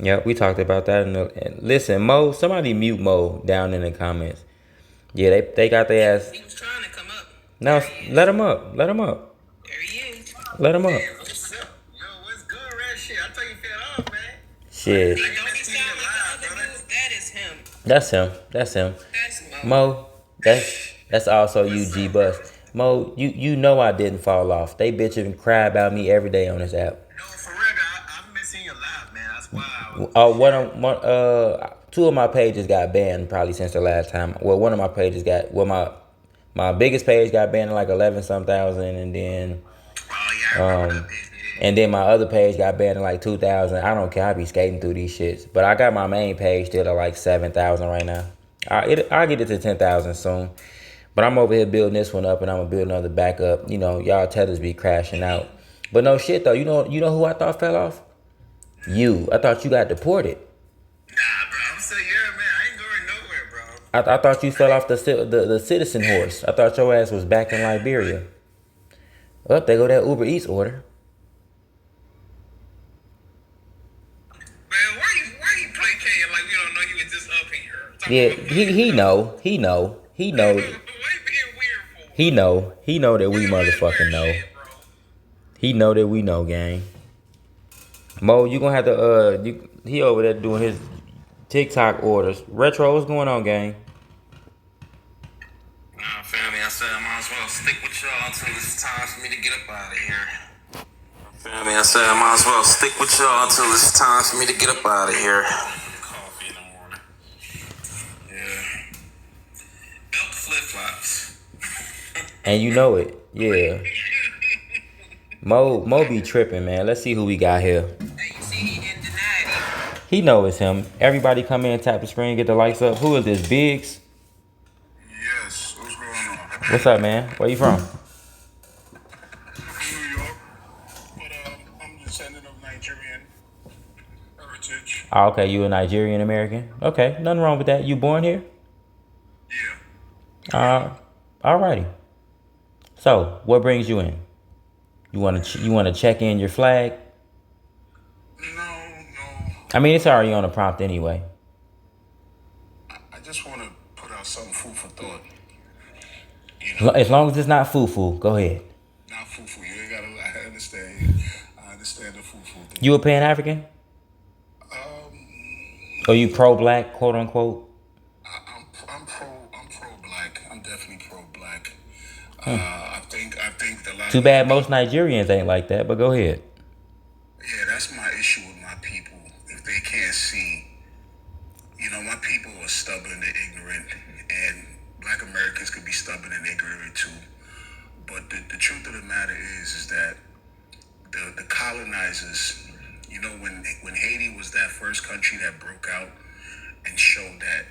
Yep, we talked about that. Listen, Mo, somebody mute Mo down in the comments. Yeah, they got their ass. He was trying to come up. No, let him up. Let him up. There he is. Let him up. Hey, what's up? Yo, what's good, Red Shit? I thought you fell off, man. Shit. Don't he sound like the other dude? That is him. That's him. That's him. That's Mo, that's also you, G Bus. Mo, you know I didn't fall off. They bitch and cry about me every day on this app. No, for real, I'm missing your laugh, man. That's why I was. Two of my pages got banned probably since the last time. Well, one of my pages got my biggest page got banned in like 11 some thousand, and then Oh, yeah, I remember that page. and then my other page got banned in like 2,000. I don't care. I be skating through these shits, but I got my main page still at like 7,000 right now. I'll get it to 10,000 soon. But I'm over here building this one up, and I'm gonna build another backup. You know, y'all tethers be crashing out. But no shit though. You know who I thought fell off? You. I thought you got deported. Nah, bro, I'm still here, man. I ain't going nowhere, bro. I thought you fell off the citizen horse. I thought your ass was back in Liberia. Up there go that Uber Eats order. Man, why you placating like we don't know you was just up here? Yeah, he know. He know. He know. What are you being weird for? He know. He know that we You being motherfucking weird know. shit, bro. He know that we know, gang. Mo, you gonna have to he over there doing his TikTok orders. Retro, what's going on, gang? Nah, family, I said I might as well stick with y'all until it's time for me to get up out of here. Family, I said I might as well stick with y'all until it's time for me to get up out of here. Coffee in the morning. Yeah. Belt flip flops. And you know it. Yeah. Mo be tripping, man. Let's see who we got here. Hey, you see, he didn't deny it. He know it's him. Everybody come in, tap the screen, get the lights up. Who is this, Biggs? Yes, what's going on? What's up, man? Where you from? New York, but I'm descendant of Nigerian heritage. Oh, okay, you a Nigerian American? Okay, nothing wrong with that. You born here? Yeah. Alrighty. So, what brings you in? You wanna check in your flag? No. I mean, it's already on the prompt anyway. I just want to put out some food for thought. As long as it's not foo-foo, go ahead. Not fufu. You ain't gotta. I understand. I understand the fufu thing. You a Pan-African? Or you pro-black, quote unquote? I'm pro-black. I'm definitely pro-black. I think the lot. Too bad most Nigerians ain't like that, but go ahead. Yeah, that's my issue with my people. If they can't see, my people are stubborn and ignorant, and Black Americans could be stubborn and ignorant too. But the truth of the matter is that the colonizers, when Haiti was that first country that broke out and showed that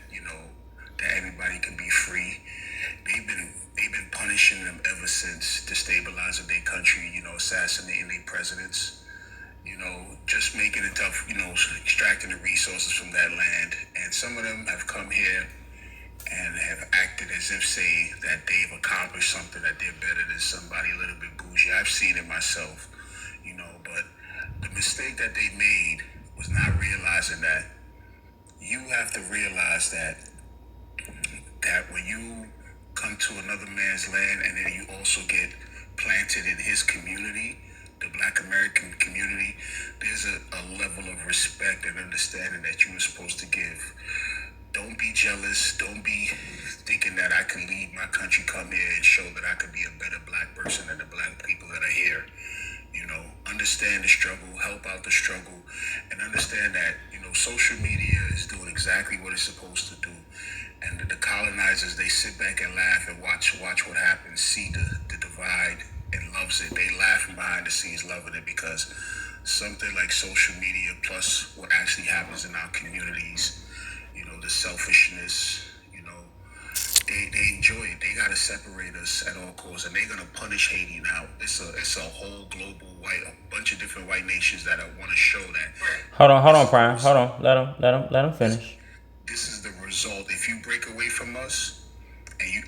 that everybody can be free, they've been punishing them ever since, destabilizing their country, assassinating their presidents, just making it tough, extracting the resources from that land. And some of them have come here and have acted as if say that they've accomplished something, that they're better than somebody a little bit bougie. I've seen it myself, but the mistake that they made was not realizing that you have to realize that when you come to another man's land and then you also get planted in his community, the Black American community, there's a level of respect and understanding that you are supposed to give. Don't be jealous. Don't be thinking that I can leave my country, come here and show that I could be a better black person than the black people that are here. Understand the struggle, help out the struggle, and understand that, social media is doing exactly what it's supposed to do. And the colonizers, they sit back and laugh and watch what happens, see the divide, and loves it. They laughing behind the scenes, loving it, because something like social media plus what actually happens in our communities, the selfishness, they enjoy it. They gotta separate us at all costs, and they're gonna punish Haiti now. It's a whole global a bunch of different white nations that want to show that. Hold on, Prime. Hold on. Let him finish. This is the result. If you break away from us, and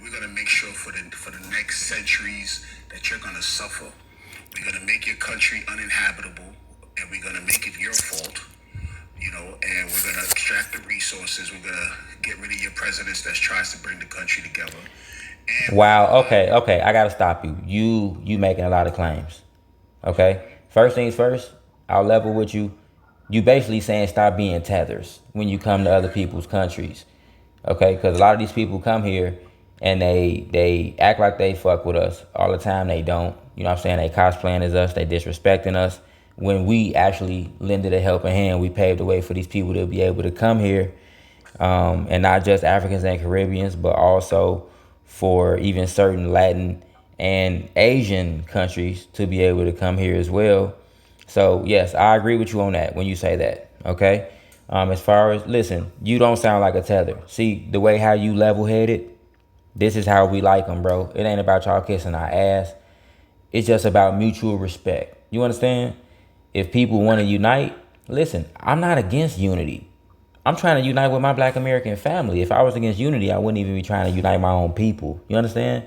we're gonna make sure for the next centuries that you're gonna suffer. We're gonna make your country uninhabitable, and we're gonna make it your fault. resources. We're gonna get rid of your presidents that tries to bring the country together. And Wow. Okay. Okay. I gotta stop you. You making a lot of claims. Okay. First things first. I'll level with you. You basically saying stop being tethers when you come to other people's countries. Okay, because a lot of these people come here and they act like they fuck with us all the time. They don't. You know what I'm saying? They cosplaying as us. They disrespecting us. When we actually lended a helping hand, we paved the way for these people to be able to come here, and not just Africans and Caribbeans, but also for even certain Latin and Asian countries to be able to come here as well. So yes, I agree with you on that when you say that. Okay. As far as listen, you don't sound like a tether. See the way how you level headed. This is how we like them, bro. It ain't about y'all kissing our ass. It's just about mutual respect. You understand? If people want to unite, listen, I'm not against unity. I'm trying to unite with my black American family. If I was against unity, I wouldn't even be trying to unite my own people. You understand?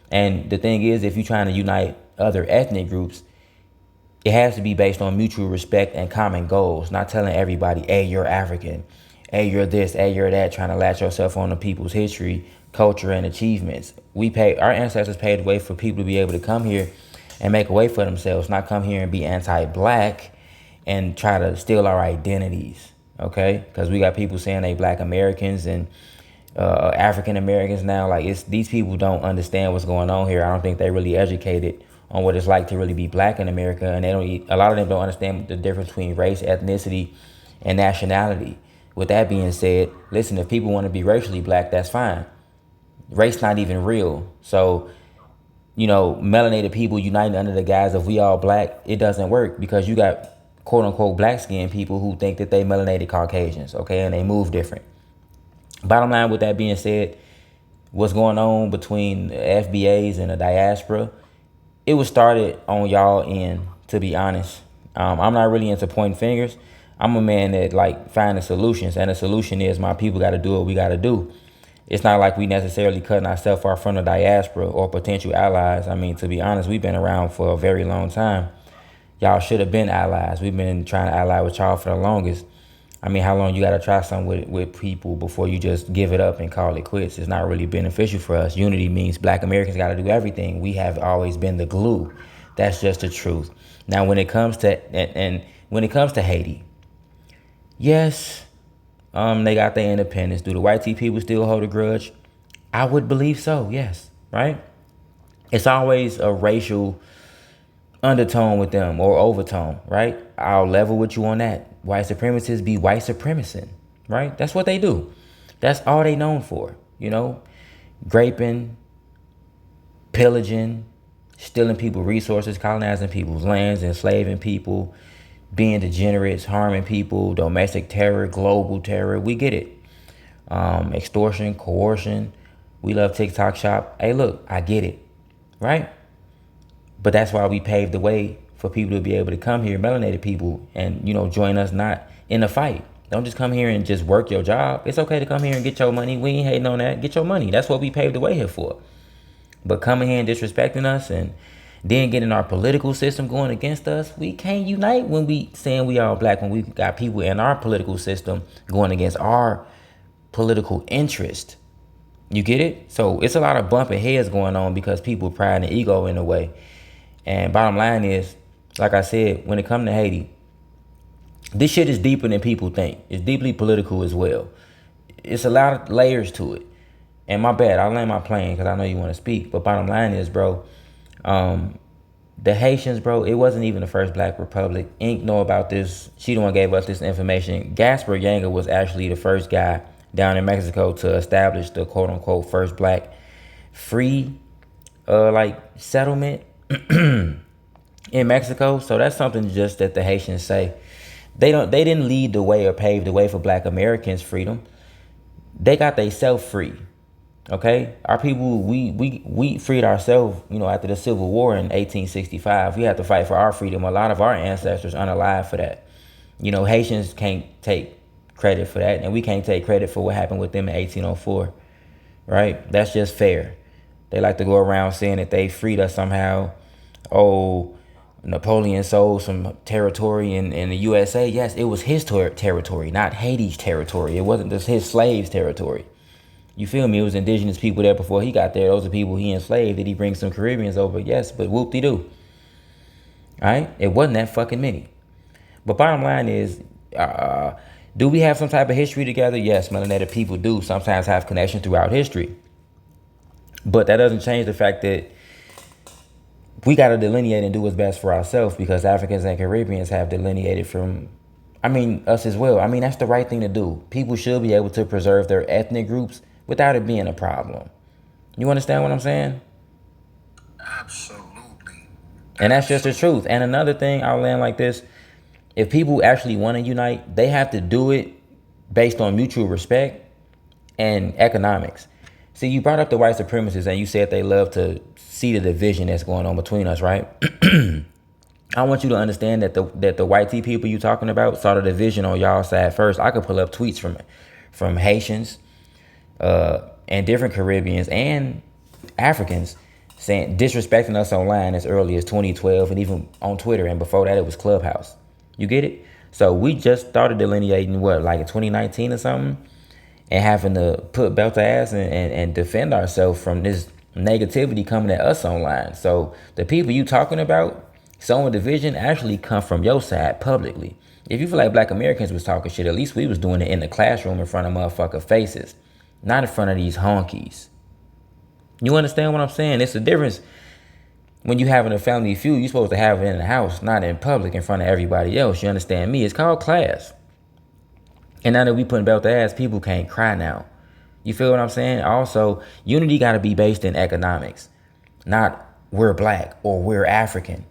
And the thing is, if you're trying to unite other ethnic groups, it has to be based on mutual respect and common goals, not telling everybody, hey, you're African, hey, you're this, hey, you're that, trying to latch yourself on to people's history, culture, and achievements. Our ancestors paved the way for people to be able to come here and make a way for themselves, not come here and be anti-black and try to steal our identities, okay? Because we got people saying they black Americans and African Americans now. Like, these people don't understand what's going on here. I don't think they really educated on what it's like to really be black in America, and a lot of them don't understand the difference between race, ethnicity, and nationality. With that being said, listen, if people want to be racially black, that's fine. Race not even real. So, melanated people uniting under the guise of we all black, it doesn't work because you got quote unquote black skinned people who think that they melanated Caucasians, okay, and they move different. Bottom line, with that being said, what's going on between the FBAs and the diaspora, it was started on y'all end, to be honest. I'm not really into pointing fingers. I'm a man that like finding solutions, and the solution is my people got to do what we got to do. It's not like we necessarily cutting ourselves off from the diaspora or potential allies. I mean, to be honest, we've been around for a very long time. Y'all should have been allies. We've been trying to ally with y'all for the longest. I mean, how long you got to try something with people before you just give it up and call it quits? It's not really beneficial for us. Unity means black Americans got to do everything. We have always been the glue. That's just the truth. Now, when it comes to and when it comes to Haiti, yes, they got their independence. Do the white people still hold a grudge? I would believe so. Yes, right. It's always a racial undertone with them or overtone, right? I'll level with you on that. White supremacists be white supremacist, right? That's what they do. That's all they known for, graping, pillaging, stealing people's resources, colonizing people's lands, enslaving people, being degenerates, harming people, domestic terror, global terror. We get it. Extortion, coercion. We love TikTok shop. Hey, look, I get it, right? But that's why we paved the way for people to be able to come here, melanated people, and, join us not in a fight. Don't just come here and just work your job. It's okay to come here and get your money. We ain't hating on that. Get your money. That's what we paved the way here for. But coming here and disrespecting us and then getting our political system going against us, we can't unite when we saying we all black, when we got people in our political system going against our political interest. You get it? So it's a lot of bumping heads going on because people pride and ego in a way. And bottom line is, like I said, when it comes to Haiti, this shit is deeper than people think. It's deeply political as well. It's a lot of layers to it. And my bad, I'll land my plane because I know you want to speak. But bottom line is, bro, the Haitians, bro, it wasn't even the first black republic. Ink know about this. She the one gave us this information. Gaspar Yanga was actually the first guy down in Mexico to establish the quote unquote first black free settlement in Mexico. So that's something just that the Haitians say. They didn't lead the way or pave the way for black Americans' freedom. They got themselves free. Okay? Our people, we freed ourselves, after the Civil War in 1865. We had to fight for our freedom. A lot of our ancestors unalive for that. Haitians can't take credit for that, and we can't take credit for what happened with them in 1804. Right? That's just fair. They like to go around saying that they freed us somehow. Oh, Napoleon sold some territory in the USA. Yes, it was his territory, not Haiti's territory. It wasn't just his slaves' territory. You feel me? It was indigenous people there before he got there. Those are people he enslaved. Did he bring some Caribbeans over? Yes, but whoop-de-doo. All right? It wasn't that fucking many. But bottom line is, do we have some type of history together? Yes, melanated people do sometimes have connection throughout history. But that doesn't change the fact that we got to delineate and do what's best for ourselves, because Africans and Caribbeans have delineated from, us as well. That's the right thing to do. People should be able to preserve their ethnic groups without it being a problem. You understand what I'm saying? Absolutely. And that's just the truth. And another thing, I'll land like this. If people actually want to unite, they have to do it based on mutual respect and economics. See, you brought up the white supremacists and you said they love to see the division that's going on between us, right? I want you to understand that the white tea people you talking about saw the division on y'all side first. I could pull up tweets from Haitians and different Caribbeans and Africans saying, disrespecting us online as early as 2012 and even on Twitter, and before that it was Clubhouse. You get it? So we just started delineating like in 2019 or something, and having to put belt to ass and defend ourselves from this negativity coming at us online. So the people you talking about sowing division actually come from your side publicly. If you feel like Black Americans was talking shit, at least we was doing it in the classroom in front of motherfucker faces, not in front of these honkies. You understand what I'm saying? It's a difference. When you having a family feud, you're supposed to have it in the house, not in public in front of everybody else. You understand me? It's called class. And now that we putting belt to ass, people can't cry now. You feel what I'm saying? Also, unity got to be based in economics, not we're black or we're African.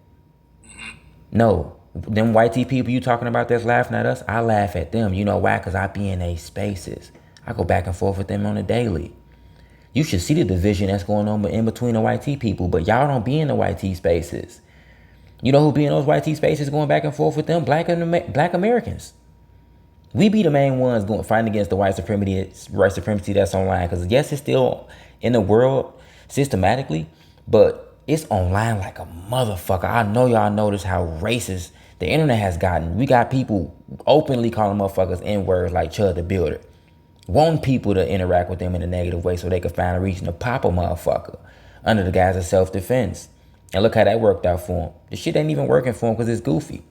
No, them white tea people you talking about that's laughing at us, I laugh at them. You know why? Because I be in their spaces. I go back and forth with them on a daily. You should see the division that's going on in between the white tea people, but y'all don't be in the white tea spaces. You know who be in those white tea spaces going back and forth with them? Black Americans. We be the main ones going fighting against the white supremacy that's online. Because yes, it's still in the world systematically, but it's online like a motherfucker. I know y'all notice how racist the internet has gotten. We got people openly calling motherfuckers N-words like Chud the Builder, wanting people to interact with them in a negative way so they can find a reason to pop a motherfucker under the guise of self-defense. And look how that worked out for him. The shit ain't even working for him because it's goofy.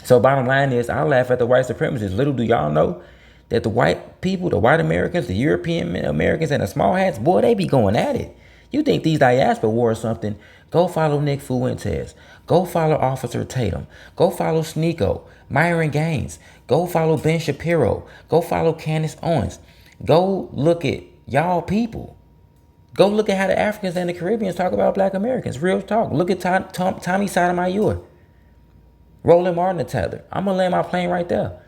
So bottom line is, I laugh at the white supremacists. Little do y'all know that the white people, the white Americans, the European Americans, and the small hats, boy, they be going at it. You think these diaspora war or something? Go follow Nick Fuentes. Go follow Officer Tatum. Go follow Sneeko, Myron Gaines. Go follow Ben Shapiro. Go follow Candace Owens. Go look at y'all people. Go look at how the Africans and the Caribbeans talk about Black Americans. Real talk. Look at Tommy Sotomayor, Roland Martin the Tether. I'm going to land my plane right there.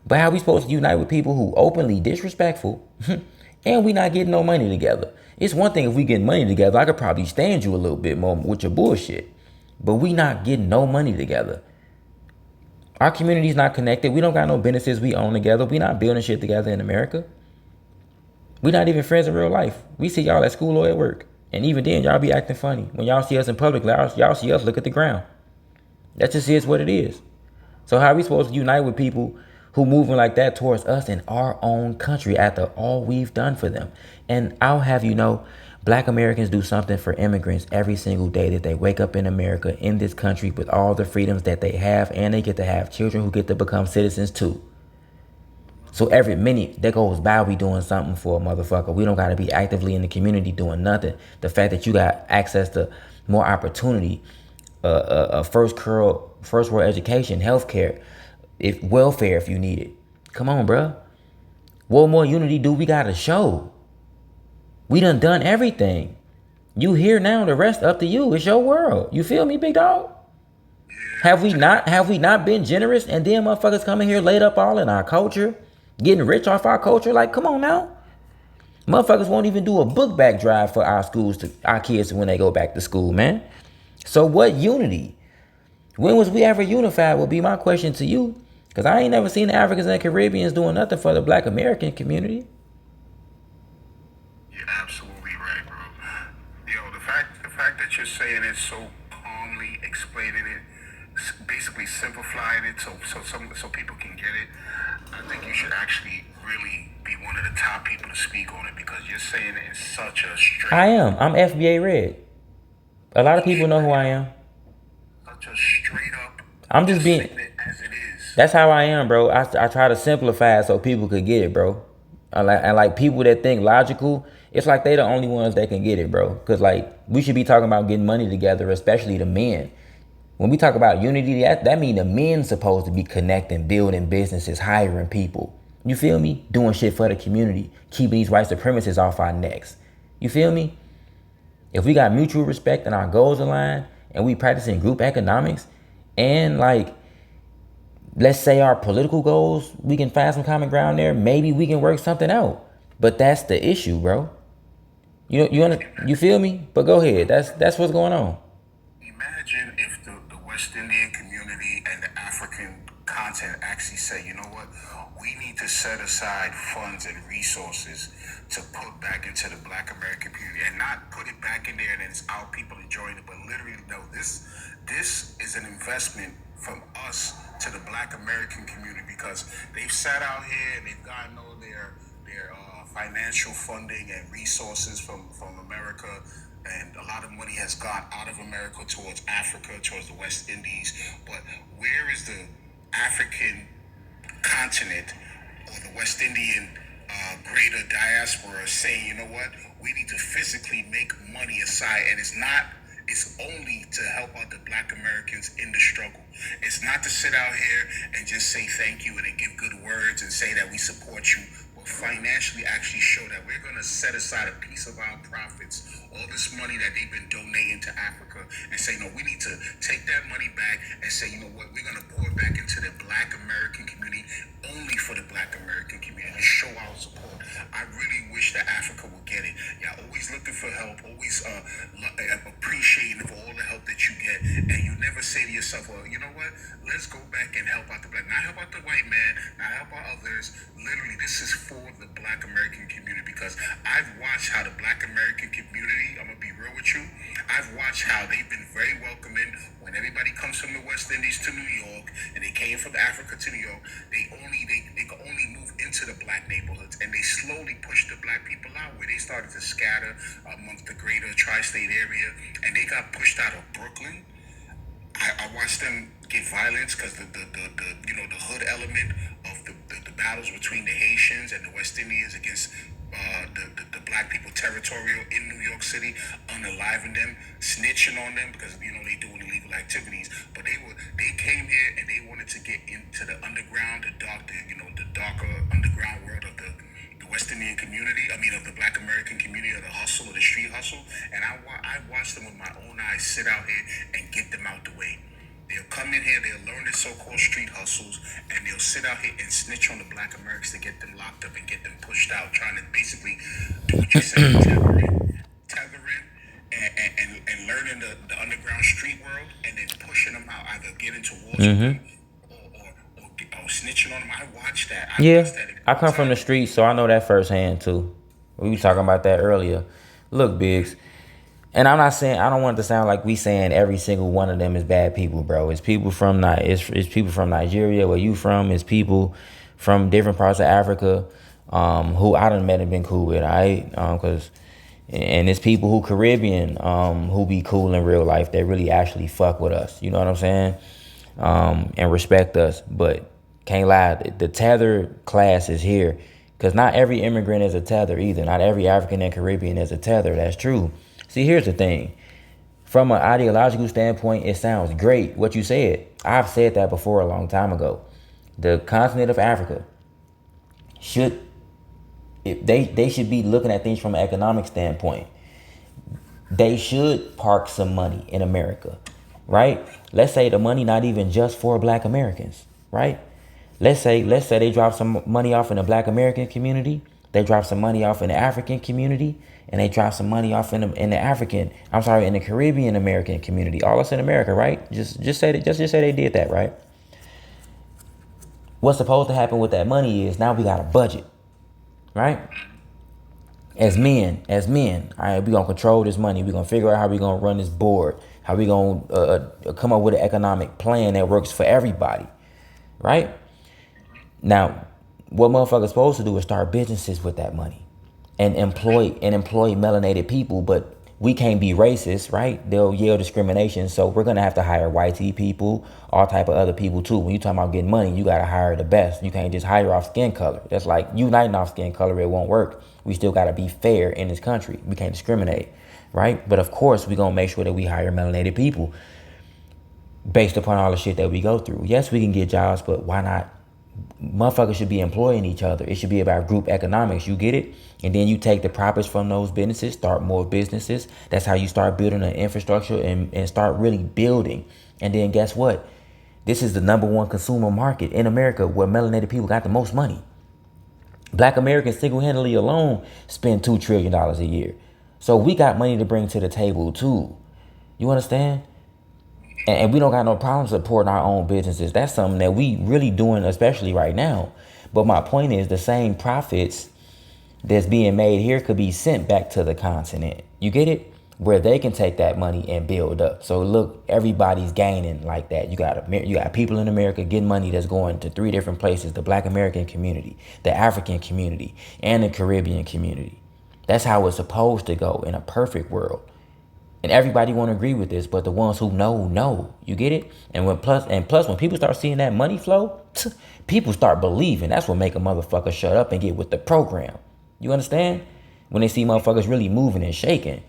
But how we supposed to unite with people who openly disrespectful and we not getting no money together? It's one thing if we get money together, I could probably stand you a little bit more with your bullshit. But we not getting no money together. Our community's not connected. We don't got no businesses we own together. We not building shit together in America. We not even friends in real life. We see y'all at school or at work. And even then, y'all be acting funny. When y'all see us in public, y'all see us look at the ground. That just is what it is. So how are we supposed to unite with people who moving like that towards us in our own country after all we've done for them? And I'll have you know, Black Americans do something for immigrants every single day that they wake up in America, in this country, with all the freedoms that they have, and they get to have children who get to become citizens too. So every minute that goes by, we doing something for a motherfucker. We don't got to be actively in the community doing nothing. The fact that you got access to more opportunity, first world education, healthcare, welfare if you need it. Come on, bruh. What more unity do we got to show? We done everything. You here now, the rest up to you. It's your world. You feel me, big dog? Have we not been generous? And then motherfuckers coming here laid up all in our culture, getting rich off our culture? Like, come on now. Motherfuckers won't even do a book bag drive for our kids when they go back to school, man. So what unity? When was we ever unified would be my question to you. Because I ain't never seen the Africans and Caribbeans doing nothing for the Black American community. You're absolutely right, bro. Yo, the fact that you're saying it so calmly, explaining it, basically simplifying it so people can get it. I think you should actually really be one of the top people to speak on it because you're saying it in such a I straight, am. I'm FBA Red. A lot of people know who I am. such a straight up, I'm just just being. saying it as it is. That's how I am, bro. I try to simplify it so people could get it, bro. And like people that think logical, it's like they the only ones that can get it, bro. Cause like we should be talking about getting money together, especially the men. When we talk about unity, that mean the men supposed to be connecting, building businesses, hiring people. You feel me? Doing shit for the community, keeping these white supremacists off our necks. You feel me? If we got mutual respect and our goals align, and we practicing group economics, and like let's say our political goals, we can find some common ground there. Maybe we can work something out. But that's the issue, bro. You feel me? But go ahead. That's what's going on. Imagine if the West Indian community and the African continent actually say, you know what, we need to set aside funds and resources to put back into the Black American community and not put it back in there and then it's our people enjoying it, but literally, no, this is an investment from us to the Black American community because they've sat out here and they've gotten all their financial funding and resources from America, and a lot of money has gone out of America towards Africa, towards the West Indies. But where is the African continent or the West Indian greater diaspora saying, you know what, we need to physically make money aside, and it's only to help out the Black Americans in the struggle. It's not to sit out here and just say thank you and then give good words and say that we support you, but financially actually show that we're going to set aside a piece of our profits, all this money that they've been donating to Africa, and say, no, we need to take that money back and say, you know what, we're going to pour it back into the Black American community, only for the Black American community, to show our support. I really wish that Africa would get it. Y'all always looking for help, always appreciating for all the help that you get, and you never say to yourself, well, you know what, let's go back and help out the Black, not help out the white man, not help out others. Literally, this is for the Black American community because I've watched how the Black American community, I'm gonna be real with you, I've watched how they've been very welcoming when everybody comes from the West Indies to New York and they came from Africa to New York. They could only move into the Black neighborhoods, and they slowly pushed the Black people out where they started to scatter amongst the greater tri-state area, and they got pushed out of Brooklyn. I watched them get violence because the hood element of the battles between the Haitians and the West Indians against the Black people territorial in New York City, unaliving them, snitching on them because they doing illegal activities. But they came here and they wanted to get into the underground, the darker underground world of the West Indian community. I mean, of the Black American community, of the hustle, of the street hustle. And I watched them with my own eyes sit out here and get them out the way. They'll come in here, they'll learn the so-called street hustles, and they'll sit out here and snitch on the Black Americans to get them locked up and get them pushed out, trying to basically do what you said, tethering and learning the underground street world, and then pushing them out, either getting towards them or snitching on them. I watched that. Yeah, I come from the streets, so I know that firsthand too. We were talking about that earlier. Look, Biggs, and I'm not saying, I don't want it to sound like we saying every single one of them is bad people, bro. It's people from it's people from Nigeria, where you from. It's people from different parts of Africa, who I done met and been cool with, alright? And it's people who Caribbean, who be cool in real life. They really actually fuck with us. You know what I'm saying? And respect us. But can't lie, the tether class is here. Because not every immigrant is a tether either. Not every African and Caribbean is a tether. That's true. See, here's the thing. From an ideological standpoint, it sounds great what you said. I've said that before a long time ago. The continent of Africa they should be looking at things from an economic standpoint. They should park some money in America, right? Let's say the money not even just for Black Americans, right? Let's say they drop some money off in the Black American community. They drop some money off in the African community, and they drop some money off in the Caribbean American community. All us in America, right? Just say they did that, right? What's supposed to happen with that money is now we got a budget, right? As men, all right, we're gonna control this money. We're gonna figure out how we're gonna run this board, How we gonna come up with an economic plan that works for everybody, right? Now, what motherfuckers supposed to do is start businesses with that money and employ melanated people, but we can't be racist, right? They'll yell discrimination, so we're gonna have to hire white people, all type of other people too. When you talking about getting money, you gotta hire the best. You can't just hire off skin color. That's like uniting off skin color. It won't work. We still gotta be fair in this country. We can't discriminate, right? But of course, we gonna make sure that we hire melanated people based upon all the shit that we go through. Yes, we can get jobs, but why not? Motherfuckers should be employing each other. It should be about group economics. You get it? And then you take the profits from those businesses, start more businesses. That's how you start building an infrastructure and start really building. And then guess what? This is the number one consumer market in America where melanated people got the most money. Black Americans single-handedly alone spend $2 trillion a year. So we got money to bring to the table too. You understand? And we don't got no problem supporting our own businesses. That's something that we really doing, especially right now. But my point is the same profits that's being made here could be sent back to the continent. You get it? Where they can take that money and build up. So look, everybody's gaining like that. You got people in America getting money that's going to 3 different places: the Black American community, the African community, and the Caribbean community. That's how it's supposed to go in a perfect world. And everybody won't agree with this, but the ones who know. You get it? And plus when people start seeing that money flow, people start believing. That's what make a motherfucker shut up and get with the program. You understand? When they see motherfuckers really moving and shaking.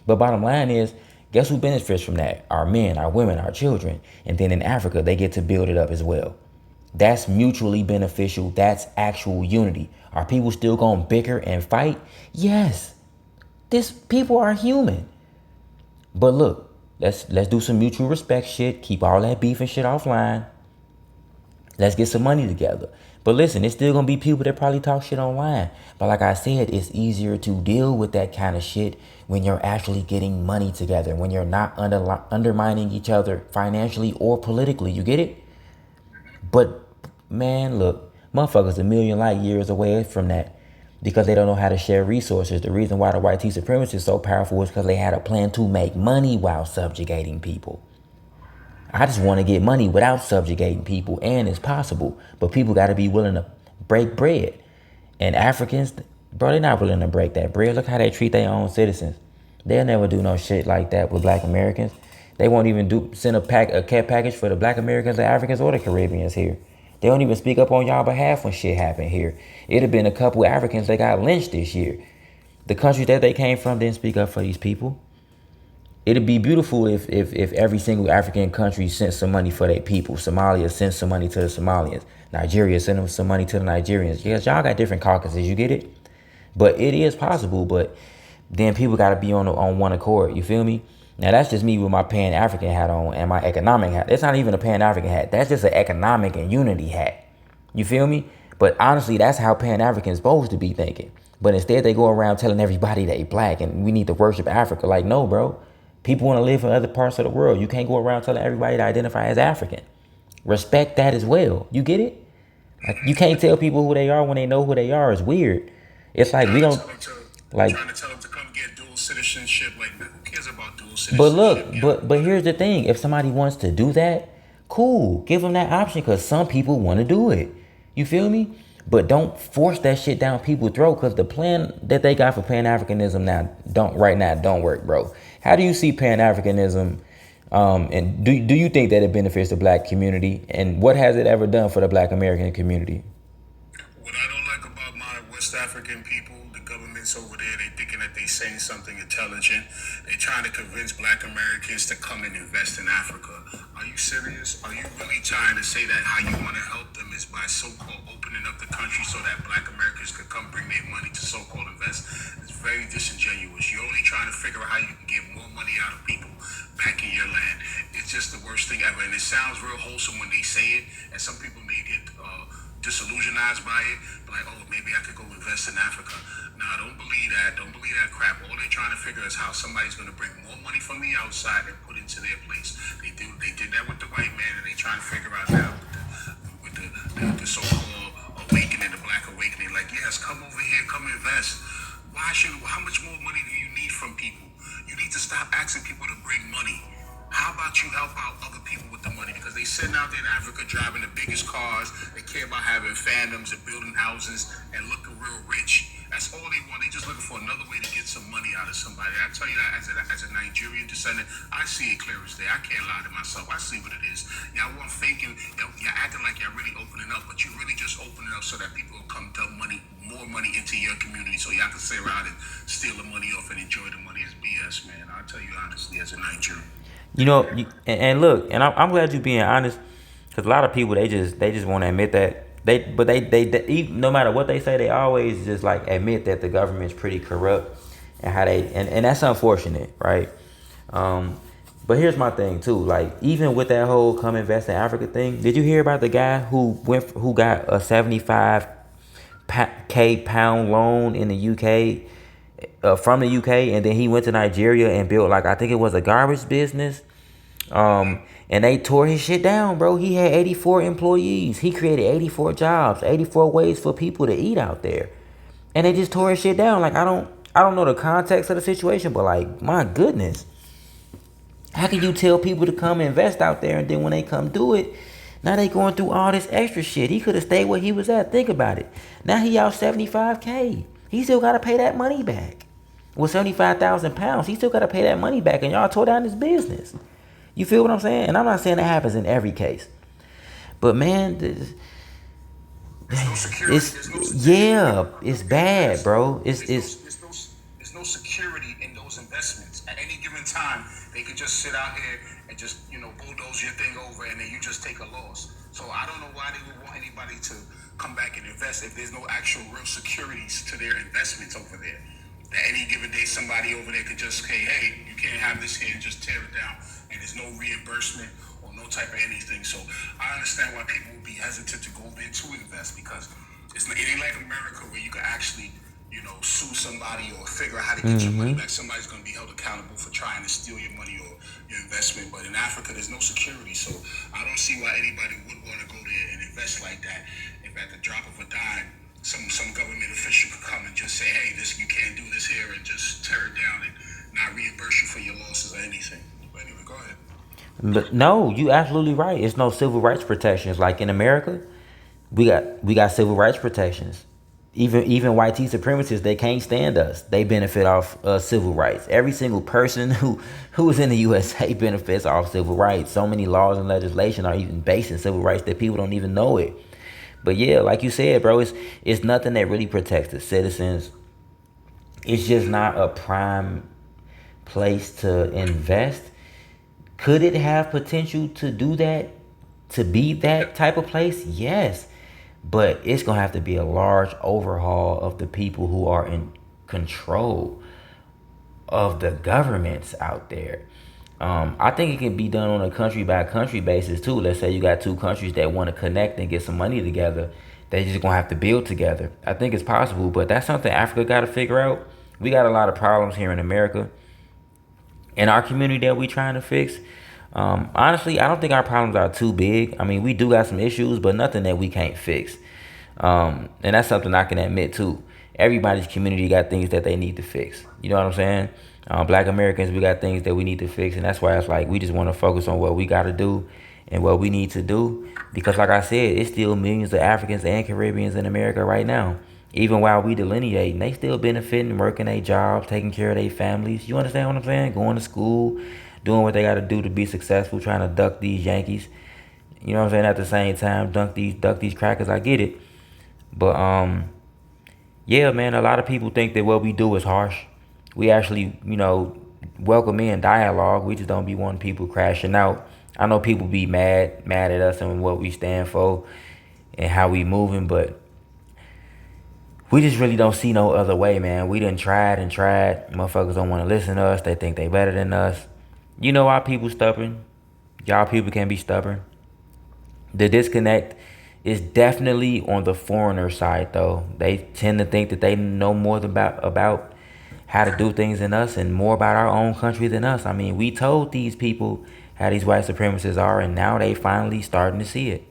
But bottom line is, guess who benefits from that? Our men, our women, our children. And then in Africa, they get to build it up as well. That's mutually beneficial. That's actual unity. Are people still gonna bicker and fight? Yes. People are human. But look, let's do some mutual respect shit. Keep all that beef and shit offline. Let's get some money together. But listen, it's still gonna be people that probably talk shit online. But like I said, it's easier to deal with that kind of shit when you're actually getting money together, when you're not undermining each other financially or politically. You get it? But man, look, motherfuckers a million light years away from that because they don't know how to share resources. The reason why the white supremacists is so powerful is because they had a plan to make money while subjugating people. I just want to get money without subjugating people, and it's possible. But people got to be willing to break bread. And Africans, bro, they're not willing to break that bread. Look how they treat their own citizens. They'll never do no shit like that with Black Americans. They won't even send a care package for the Black Americans, the Africans, or the Caribbeans here. They don't even speak up on y'all behalf when shit happened here. It'd have been a couple of Africans that got lynched this year. The countries that they came from didn't speak up for these people. It'd be beautiful if every single African country sent some money for their people. Somalia sent some money to the Somalians. Nigeria sent them some money to the Nigerians. Yes, y'all got different caucuses, you get it? But it is possible, but then people got to be on one accord, you feel me? Now, that's just me with my Pan-African hat on and my economic hat. It's not even a Pan-African hat. That's just an economic and unity hat. You feel me? But honestly, that's how Pan-Africans supposed to be thinking. But instead, they go around telling everybody they Black and we need to worship Africa. Like, no, bro. People want to live in other parts of the world. You can't go around telling everybody to identify as African. Respect that as well. You get it? Like, you can't tell people who they are when they know who they are. It's weird. It's like we don't... Like, trying to tell them to come get dual citizenship. Like, who cares about dual citizenship? but look, but here's the thing. If somebody wants to do that, cool. Give them that option because some people want to do it. You feel me? But don't force that shit down people's throat because the plan that they got for Pan-Africanism don't work, bro. How do you see Pan-Africanism? And do you think that it benefits the Black community? And what has it ever done for the Black American community? What I don't like about my West African people, the governments over there, they thinking that they saying something intelligent. They trying to convince Black Americans to come and invest in Africa. Are you serious? Are you really trying to say that how you want to help them is by so-called opening up the country so that Black Americans could come bring their money to so-called invest? It's very disingenuous. You're only trying to figure out how you can get more money out of people back in your land. It's just the worst thing ever. And it sounds real wholesome when they say it. And some people may get disillusionized by it. Like, oh, maybe I could go invest in Africa. Nah, don't believe that. Don't believe that crap. All they're trying to figure is how somebody's going to bring more money from the outside and put into their place. They did that with the white man, and they trying to figure out now with the so-called awakening, the Black awakening. Like, yes, come over here, come invest. How much more money do you need from people? You need to stop asking people to bring money. sitting out there in Africa driving the biggest cars. They care about having fandoms and building houses and looking real rich. That's all they want. They just looking for another way to get some money out of somebody. I tell you that as a Nigerian descendant, I see it clear as day. I can't lie to myself. I see what it is. Y'all want faking. You're acting like you're really opening up, but you're really just opening up so that people will come dump more money into your community, so y'all can sit around and steal the money off and enjoy the money. It's BS, man. I'll tell you honestly, as a Nigerian. You know, and look, and I'm glad you being honest, because a lot of people they just want to admit that they even, no matter what they say, they always just like admit that the government's pretty corrupt and how and that's unfortunate, right? But here's my thing too, like even with that whole come invest in Africa thing, did you hear about the guy who got a 75K pound loan in the UK, from the UK, and then he went to Nigeria and built like I think it was a garbage business. And they tore his shit down, bro. He had 84 employees. He created 84 jobs, 84 ways for people to eat out there, and they just tore his shit down. Like I don't know the context of the situation, but like my goodness, how can you tell people to come invest out there and then when they come do it, now they going through all this extra shit? He could have stayed where he was at. Think about it. Now he out 75K. He still got to pay that money back. With 75,000 pounds, he still got to pay that money back, and y'all tore down his business. You feel what I'm saying? And I'm not saying that happens in every case, but man, There's no security. it's bad, bro. There's no security in those investments. At any given time, they could just sit out here and just bulldoze your thing over, and then you just take a loss. So I don't know why they would want anybody to come back and invest if there's no actual real securities to their investments over there. That any given day, somebody over there could just say, hey, you can't have this here, and just tear it down. And there's no reimbursement or no type of anything. So I understand why people would be hesitant to go there to invest, because it ain't like America where you can actually, sue somebody or figure out how to get your money back. Somebody's going to be held accountable for trying to steal your money or your investment. But in Africa, there's no security. So I don't see why anybody would want to go there and invest like that if at the drop of a dime, some government official could come and just say, hey, you can't do this here, and just tear it down and not reimburse you for your losses or anything. But anyway, go ahead. But no, you absolutely right. It's no civil rights protections. Like in America, we got civil rights protections. Even white supremacists, they can't stand us. They benefit off civil rights. Every single person who is in the USA benefits off civil rights. So many laws and legislation are even based in civil rights that people don't even know it. But yeah, like you said, bro, it's nothing that really protects the citizens. It's just not a prime place to invest. Could it have potential to do that? To be that type of place? Yes. But it's going to have to be a large overhaul of the people who are in control of the governments out there. I think it can be done on a country by country basis too. Let's say you got two countries that want to connect and get some money together. They just going to have to build together. I think it's possible, but that's something Africa got to figure out. We got a lot of problems here in America, in our community, that we trying to fix. Honestly, I don't think our problems are too big. I mean, we do got some issues, but nothing that we can't fix. And that's something I can admit too. Everybody's community got things that they need to fix. You know what I'm saying? Black Americans, we got things that we need to fix, and that's why it's like we just want to focus on what we got to do and what we need to do. Because like I said, it's still millions of Africans and Caribbeans in America right now. Even while we delineating, they still benefiting, working their jobs, taking care of their families. You understand what I'm saying? Going to school, doing what they got to do to be successful, trying to duck these Yankees. You know what I'm saying? At the same time, duck these crackers. I get it, but yeah, man. A lot of people think that what we do is harsh. We actually, welcome in dialogue. We just don't be wanting people crashing out. I know people be mad at us and what we stand for and how we moving, but we just really don't see no other way, man. We done tried and tried. Motherfuckers don't want to listen to us. They think they better than us. You know why people stubborn? Y'all people can be stubborn. The disconnect is definitely on the foreigner side, though. They tend to think that they know more about how to do things than us and more about our own country than us. I mean, we told these people how these white supremacists are, and now they finally starting to see it.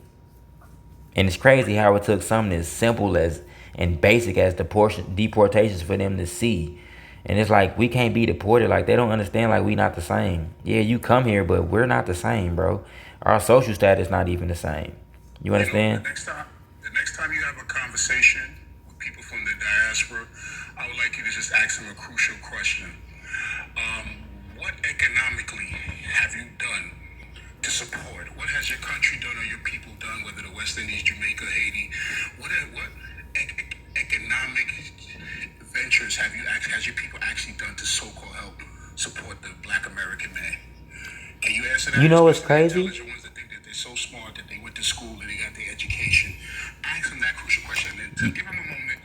And it's crazy how it took something as simple as and basic as deportations for them to see. And it's like, we can't be deported. Like, they don't understand, like, we not the same. Yeah, you come here, but we're not the same, bro. Our social status not even the same. You You know, understand? the next time you have a conversation with people from the diaspora, I would like you to just ask them a crucial question. What economically have you done to support? What has your country done or your people done, whether the West Indies, Jamaica, Haiti? What economic ventures have you has your people actually done to so-called help support the Black American man? Can you answer that? You know what's Especially the crazy? intelligent ones that think that they're so smart that they went to school and they got their education. Ask them that crucial question and then to give them a moment.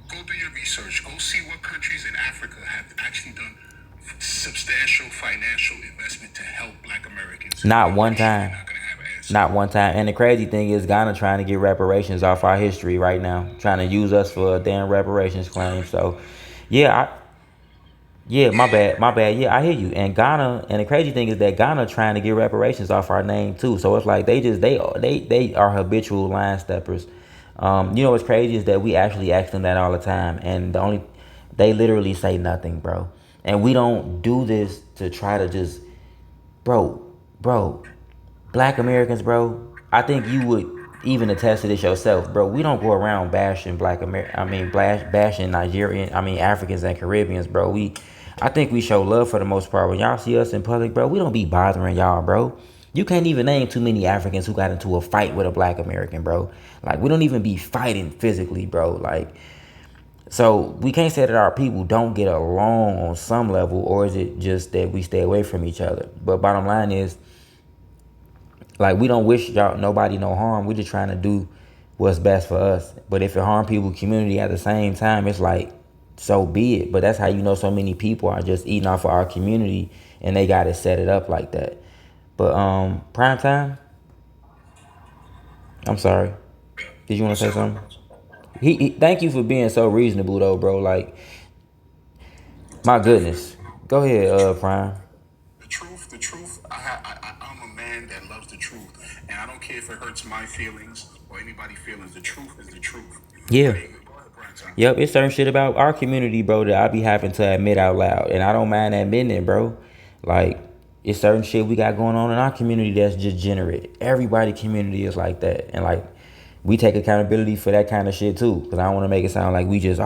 Go do your research. Go see what countries in Africa have actually done substantial financial investment to help Black Americans. Not I'm one pretty sure you're time. not gonna have an answer. Not one time. And the crazy thing is Ghana trying to get reparations off our history right now. Trying to use us for a damn reparations claim. So yeah, yeah, my bad, my bad. Yeah, I hear you. And Ghana, and the crazy thing is that Ghana trying to get reparations off our name too. So it's like they are habitual line steppers. You know what's crazy is that we actually ask them that all the time, and they literally say nothing, bro. And we don't do this to try to just, bro, bro. Black Americans, bro, I think you would even attest to this yourself, bro. We don't go around bashing Black Amer. I mean, bashing Nigerian. I mean, Africans and Caribbeans, bro. I think we show love for the most part. When y'all see us in public, bro, we don't be bothering y'all, bro. You can't even name too many Africans who got into a fight with a Black American, bro. Like, we don't even be fighting physically, bro. Like, so we can't say that our people don't get along on some level, or is it just that we stay away from each other? But bottom line is, like, we don't wish y'all nobody no harm. We just trying to do what's best for us. But if it harm people community at the same time, it's like, so be it. But that's how you know so many people are just eating off of our community and they gotta set it up like that. But prime time, I'm sorry. Did you wanna What's say up? something? Thank you for being so reasonable though, bro. Like, my Definitely. goodness. Go ahead, The truth. Prime. The truth. I'm a man that loves the truth, and I don't care if it hurts my feelings or anybody's feelings. The truth is the truth. Yeah. Hey, go ahead, Brad. Yep, it's certain shit about our community, bro, that I be having to admit out loud. And I don't mind admitting it, bro. Like, it's certain shit we got going on in our community that's degenerate. Everybody community is like that. And like, we take accountability for that kind of shit too. Cause I don't want to make it sound like we just, oh,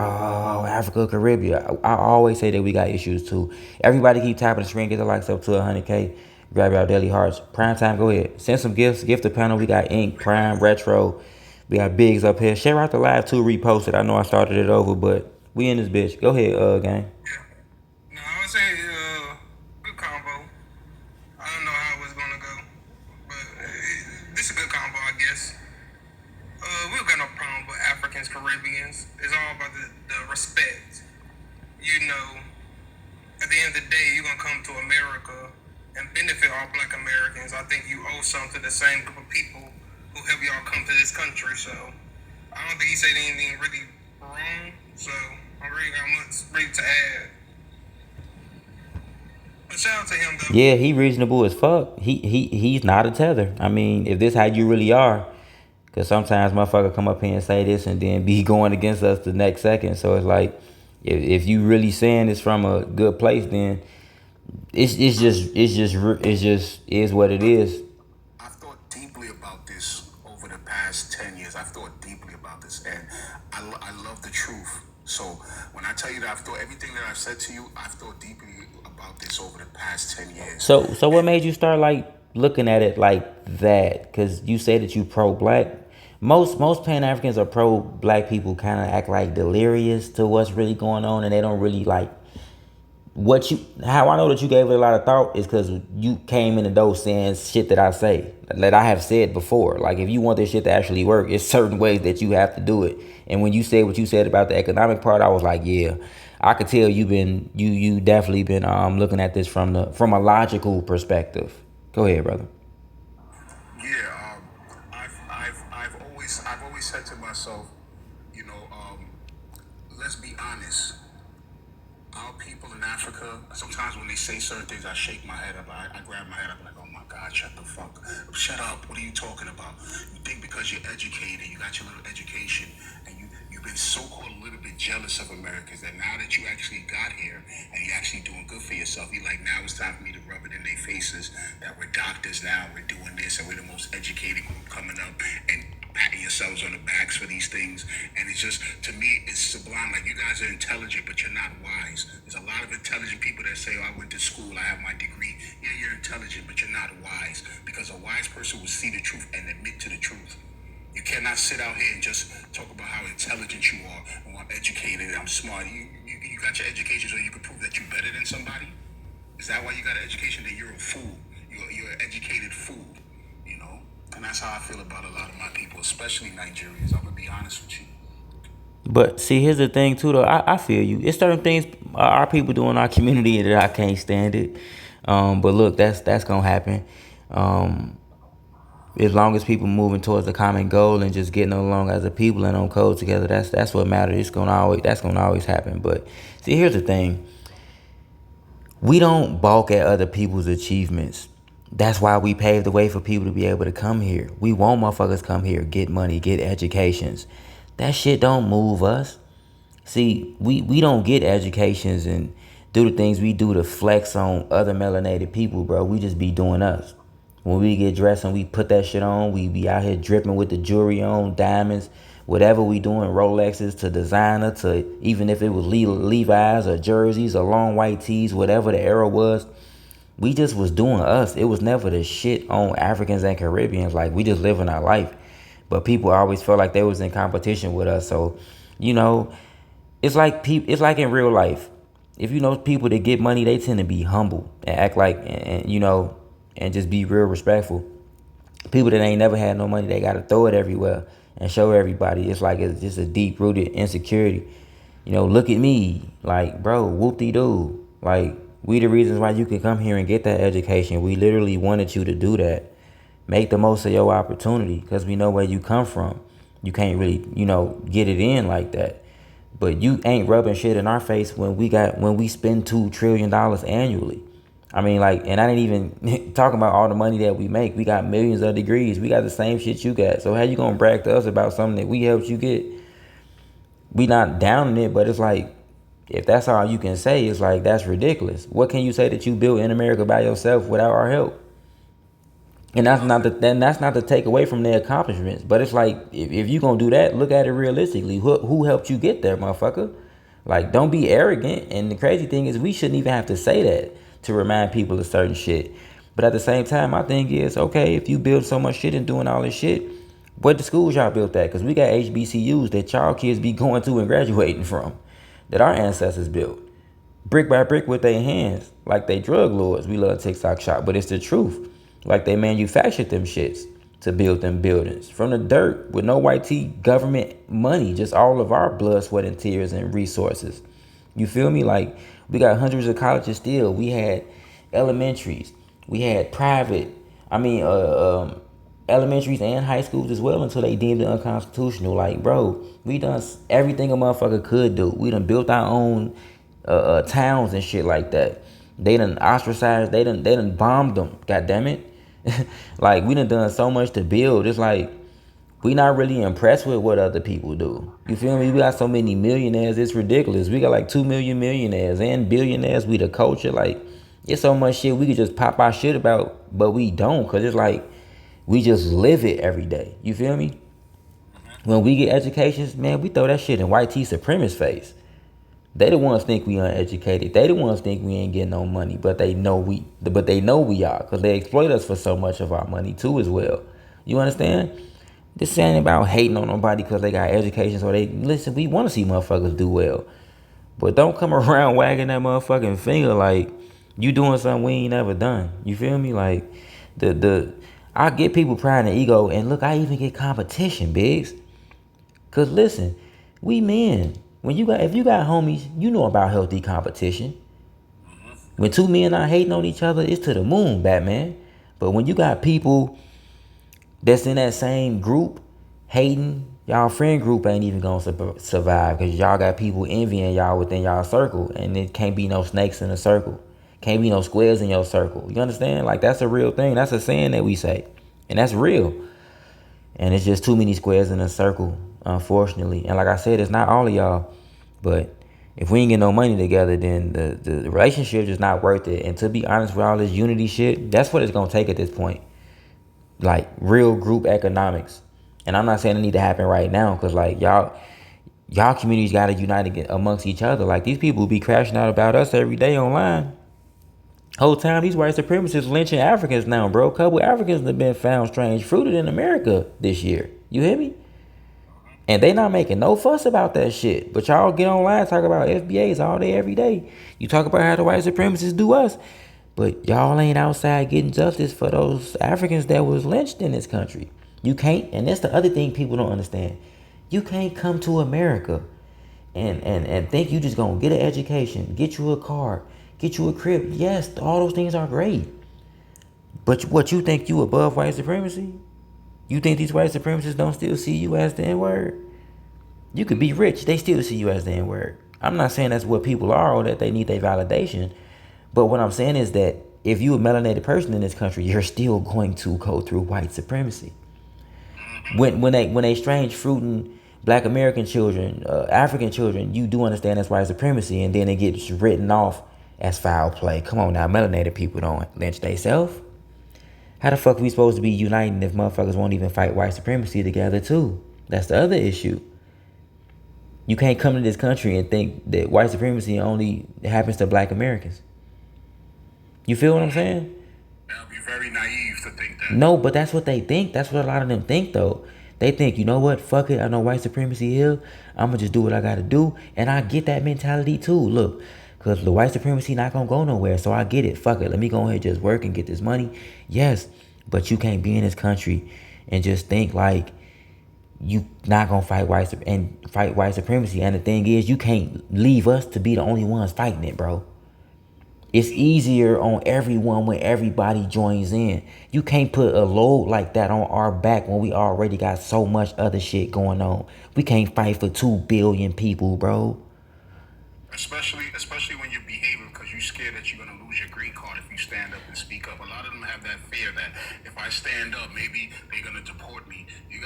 Africa, Caribbean. I always say that we got issues too. Everybody keep tapping the screen, get the likes up to 100K. Grab our daily hearts. Prime time, go ahead. Send some gifts. Gift the panel. We got Ink, Prime, Retro. We got Biggs up here. Share out the live too, repost it. I know I started it over, but we in this bitch. Go ahead, gang. No, I would say good combo. I don't know how it's gonna go, but this is a good combo, I guess. We don't got no problem with Africans, Caribbeans. It's all about the respect. You know, at the end of the day, you're gonna come to America and benefit all Black Americans. I think you owe something to the same group of people who help y'all come to this country. So I don't think he said anything really wrong. So I really got much really to add. But shout out to him though. Yeah, he reasonable as fuck. He's not a tether. I mean, if this how you really are, because sometimes motherfucker come up here and say this and then be going against us the next second. So it's like, if you really saying this from a good place, then it's just is what it is. I've thought deeply about this over the past 10 years. I've thought deeply about this, and I love the truth. So when I tell you that I've thought everything that I've said to you, I've thought deeply about this over the past 10 years. So what And made you start like looking at it like that? Because you say that you pro black. Most Pan Africans or pro black people kind of act like delirious to what's really going on, and they don't really like what you. How I know that you gave it a lot of thought is because you came in the door saying shit that I say that I have said before. Like, if you want this shit to actually work, it's certain ways that you have to do it. And when you said what you said about the economic part, I was like, yeah, I could tell you definitely been looking at this from a logical perspective. Go ahead, brother. yeah, I've always said to myself, you know, let's be honest. Our people in Africa, sometimes when they say certain things, I shake my head up. I grab my head up like, oh my God, shut the fuck up. Shut up. What are you talking about? You think because you're educated, you got your little education, and you've been so-called a little bit jealous of Americans that now that you actually got here and you're actually doing good for yourself, you're like, now it's time for me to rub it in their faces that we're doctors now, we're doing this, and we're the most educated group coming up, and patting yourselves on the backs for these things. And it's just, to me, it's sublime. Like, you guys are intelligent, but you're not wise. There's a lot of intelligent people that say, oh, I went to school, I have my degree. Yeah, you're intelligent, but you're not wise, because a wise person will see the truth and admit to the truth. You cannot sit out here and just talk about how intelligent you are, and I'm educated, I'm smart. You got your education so you can prove that you're better than somebody? Is that why you got an education? Then you're a fool. You're an educated fool, you know? And that's how I feel about a lot of my people, especially Nigerians. I'm going to be honest with you. But see, here's the thing too, though. I feel you. It's certain things our people do in our community that I can't stand it. But look, that's gonna happen. Um, as long as people moving towards the common goal and just getting along as a people and on code together, that's what matters. That's gonna always happen. But see, here's the thing: we don't balk at other people's achievements. That's why we paved the way for people to be able to come here. We want motherfuckers come here, get money, get educations. That shit don't move us. See, we don't get educations and do the things we do to flex on other melanated people, bro. We just be doing us. When we get dressed and we put that shit on, we be out here dripping with the jewelry on, diamonds, whatever we doing, Rolexes to designer to even if it was Levi's or jerseys or long white tees, whatever the era was. We just was doing us. It was never the shit on Africans and Caribbeans. Like, we just living our life. But people always felt like they was in competition with us. So, you know, it's like in real life. If you know people that get money, they tend to be humble and act like and you know and just be real respectful. People that ain't never had no money, they gotta throw it everywhere and show everybody. It's like it's just a deep rooted insecurity. You know, look at me, like, bro, whoop de doo. Like, we the reasons why you can come here and get that education. We literally wanted you to do that. Make the most of your opportunity because we know where you come from. You can't really, you know, get it in like that. But you ain't rubbing shit in our face when we spend $2 trillion annually. I mean, like, and I ain't even talking about all the money that we make. We got millions of degrees. We got the same shit you got. So how you gonna brag to us about something that we helped you get? We not downing it, but it's like, if that's all you can say, it's like, that's ridiculous. What can you say that you built in America by yourself without our help? And that's not to take away from their accomplishments. But it's like, if you gonna do that, look at it realistically. Who helped you get there, motherfucker? Like, don't be arrogant. And the crazy thing is, we shouldn't even have to say that to remind people of certain shit. But at the same time, my thing is, okay, if you build so much shit and doing all this shit, what the schools y'all built that? Because we got HBCUs that y'all kids be going to and graduating from, that our ancestors built, brick by brick with their hands, like they drug lords. We love TikTok shop, but it's the truth. Like, they manufactured them shits to build them buildings from the dirt with no white tea government money, just all of our blood, sweat, and tears and resources. You feel me? Like, we got hundreds of colleges still. We had elementaries. We had private, elementaries and high schools as well until they deemed it unconstitutional. Like, bro, we done everything a motherfucker could do. We done built our own towns and shit like that. They done ostracized. They done bombed them. God damn it. Like, we done so much to build. It's like, we not really impressed with what other people do. You feel me? We got so many millionaires, it's ridiculous. We got like 2 million millionaires and billionaires. We the culture. Like, it's so much shit we could just pop our shit about, but we don't, because it's like, we just live it every day. You feel me? When we get educations, man, we throw that shit in white tea supremacist face. They the ones think we uneducated. They the ones think we ain't getting no money, but they know we are, because they exploit us for so much of our money too as well. You understand? This ain't about hating on nobody because they got education. Or listen, we want to see motherfuckers do well, but don't come around wagging that motherfucking finger like you doing something we ain't never done. You feel me? Like, I get people pride and ego, and look, I even get competition, bigs. Cause listen, we men. If you got homies, you know about healthy competition. When two men are hating on each other, it's to the moon, Batman. But when you got people that's in that same group hating, y'all friend group ain't even gonna survive, because y'all got people envying y'all within y'all circle, and it can't be no snakes in a circle. Can't be no squares in your circle. You understand? Like, that's a real thing. That's a saying that we say, and that's real. And it's just too many squares in a circle, unfortunately. And like I said, it's not all of y'all. But if we ain't get no money together, then the relationship is not worth it. And to be honest with all this unity shit, that's what it's gonna take at this point. Like real group economics. And I'm not saying it need to happen right now, cause like y'all communities gotta unite amongst each other. Like these people be crashing out about us every day online. Whole time these white supremacists lynching Africans now, bro. A couple Africans have been found strange fruited in America this year. You hear me? And they not making no fuss about that shit. But y'all get online and talk about FBAs all day, every day. You talk about how the white supremacists do us. But y'all ain't outside getting justice for those Africans that was lynched in this country. You can't, and that's the other thing people don't understand. You can't come to America and think you just gonna get an education, get you a car, get you a crib. Yes, all those things are great. But what you think you above white supremacy? You think these white supremacists don't still see you as the N-word? You could be rich, they still see you as the N-word. I'm not saying that's what people are or that they need their validation. But what I'm saying is that if you a melanated person in this country, you're still going to go through white supremacy. When they strange fruiting black American children, African children, you do understand that's white supremacy, and then it gets written off as foul play. Come on now, melanated people don't lynch theyself. How the fuck are we supposed to be uniting if motherfuckers won't even fight white supremacy together too? That's the other issue. You can't come to this country and think that white supremacy only happens to black Americans. You feel what I'm saying? That would be very naive to think that. No, but that's what they think. That's what a lot of them think, though. They think, you know what? Fuck it. I know white supremacy here. I'm going to just do what I got to do. And I get that mentality, too. Look, because the white supremacy not going to go nowhere. So I get it. Fuck it. Let me go ahead and just work and get this money. Yes, but you can't be in this country and just think like you not going to fight white supremacy. And the thing is, you can't leave us to be the only ones fighting it, bro. It's easier on everyone when everybody joins in. You can't put a load like that on our back when we already got so much other shit going on. We can't fight for 2 billion people, bro. Especially when you're behaving because you're scared that you're gonna lose your green card if you stand up and speak up. A lot of them have that fear that if I stand up, maybe they're gonna deport me. You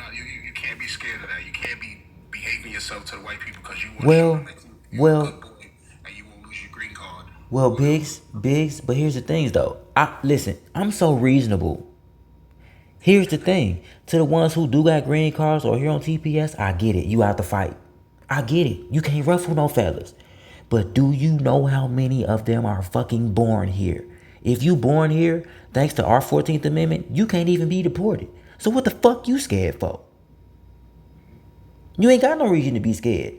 can't be scared of that. You can't be behaving yourself to the white people because you want to show them that you're a good boy and you won't lose your green card. Well, Biggs, but here's the things though. Listen, I'm so reasonable. Here's the thing. To the ones who do got green cards or here on TPS, I get it. You out to fight. I get it. You can't ruffle no feathers. But do you know how many of them are fucking born here? If you born here, thanks to our 14th Amendment, you can't even be deported. So what the fuck you scared for? You ain't got no reason to be scared.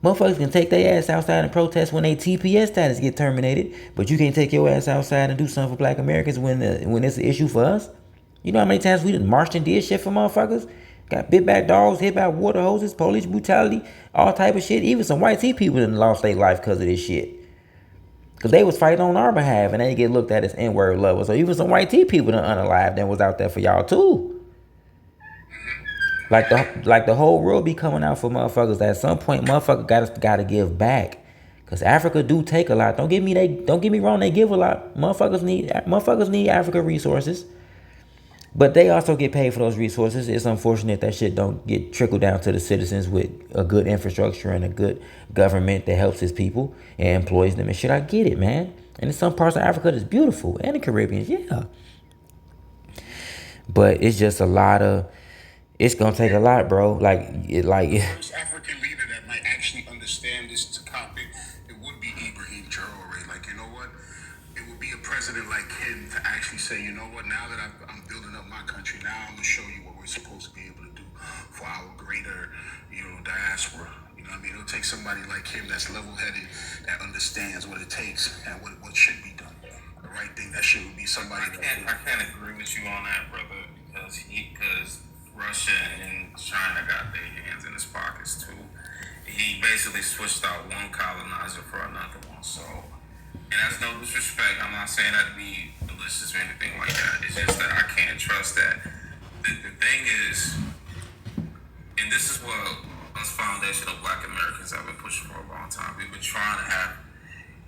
Motherfuckers can take their ass outside and protest when they TPS status get terminated, but you can't take your ass outside and do something for black Americans when it's an issue for us. You know how many times we done marched and did shit for motherfuckers? Got bit back dogs, hit by water hoses, police brutality, all type of shit. Even some white T people done lost their life because of this shit. Because they was fighting on our behalf and they get looked at as N-word lovers. So even some white T people done unalived and was out there for y'all too. Like the whole world be coming out for motherfuckers. At some point, motherfucker gotta give back. Cause Africa do take a lot. Don't get me wrong, they give a lot. Motherfuckers need Africa resources. But they also get paid for those resources. It's unfortunate that shit don't get trickled down to the citizens with a good infrastructure and a good government that helps its people and employs them and shit. I get it, man. And in some parts of Africa that's beautiful. And the Caribbean, yeah. But it's just a lot of, it's gonna take a lot, bro. First African leader that might actually understand this topic, it would be Ibrahim Traore. Like, you know what? It would be a president like him to actually say, you know what? Now that I'm building up my country, now I'm gonna show you what we're supposed to be able to do for our greater, diaspora. You know what I mean? It'll take somebody like him that's level-headed, that understands what it takes and what should be done. The right thing that should be somebody. I can't agree with you on that, brother, because Russia and China got their hands in his pockets too. He basically switched out one colonizer for another one. So, and that's no disrespect. I'm not saying that to be malicious or anything like that. It's just that I can't trust that. The thing is, and this is what us foundational black Americans have been pushing for a long time. We've been trying to have,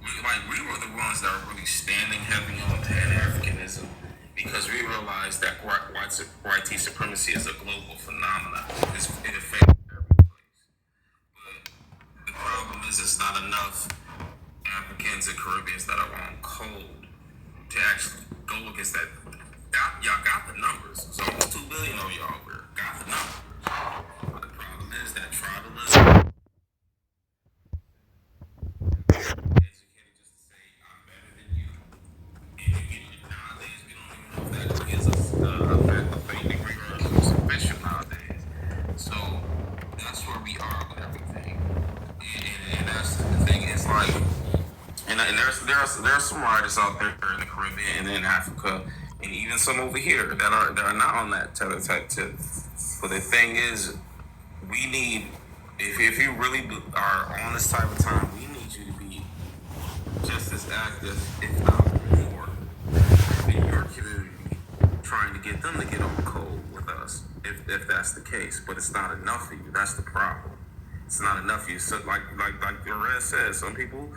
we were the ones that are really standing heavy on Pan-Africanism because we realized that white supremacy is a global phenomenon. It affects every place. But the problem is it's not enough Africans and Caribbeans that are on code to actually go against that. Y'all got the numbers. It's almost 2 billion of y'all got the numbers. But the problem is that tribalism educated just to say I'm better than you. And nowadays we don't even know if that is a fake degree or it's official nowadays. So that's where we are with everything. And that's the thing. It's like, and there's some writers out there in the Caribbean and in Africa, and even some over here that are not on that type tip. But the thing is, we need, if you really are on this type of time, we need you to be just as active, if not more, in your community, trying to get them to get on code with us, if that's the case. But it's not enough for you. That's the problem. It's not enough for you. So like the red says, some people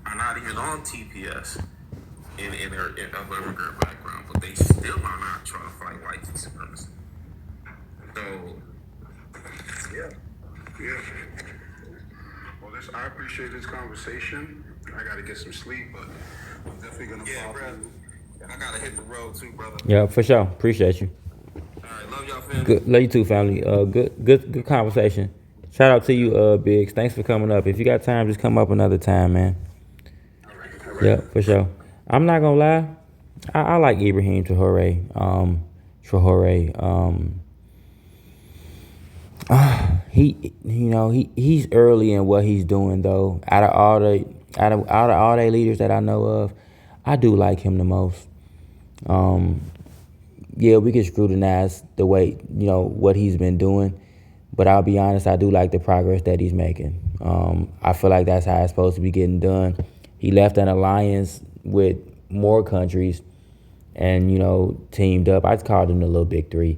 are not even on TPS in their of immigrant background, but they still are not trying to fight white supremacy. So Yeah. Yeah. Well, I appreciate this conversation. I got to get some sleep, but I'm definitely going to follow you. I gotta hit the road too, brother. Yeah, for sure. Appreciate you. All right, love y'all, family. Good, love you too, family. Good conversation. Shout out to you, Biggs. Thanks for coming up. If you got time, just come up another time, man. All right. Yeah, for sure. I'm not gonna lie. I like Ibrahim Traore. He's early in what he's doing though. Out of all the leaders that I know of, I do like him the most. Yeah, we can scrutinize the way, what he's been doing, but I'll be honest, I do like the progress that he's making. I feel like that's how it's supposed to be getting done. He left an alliance with more countries and, teamed up. I just called him the little big three.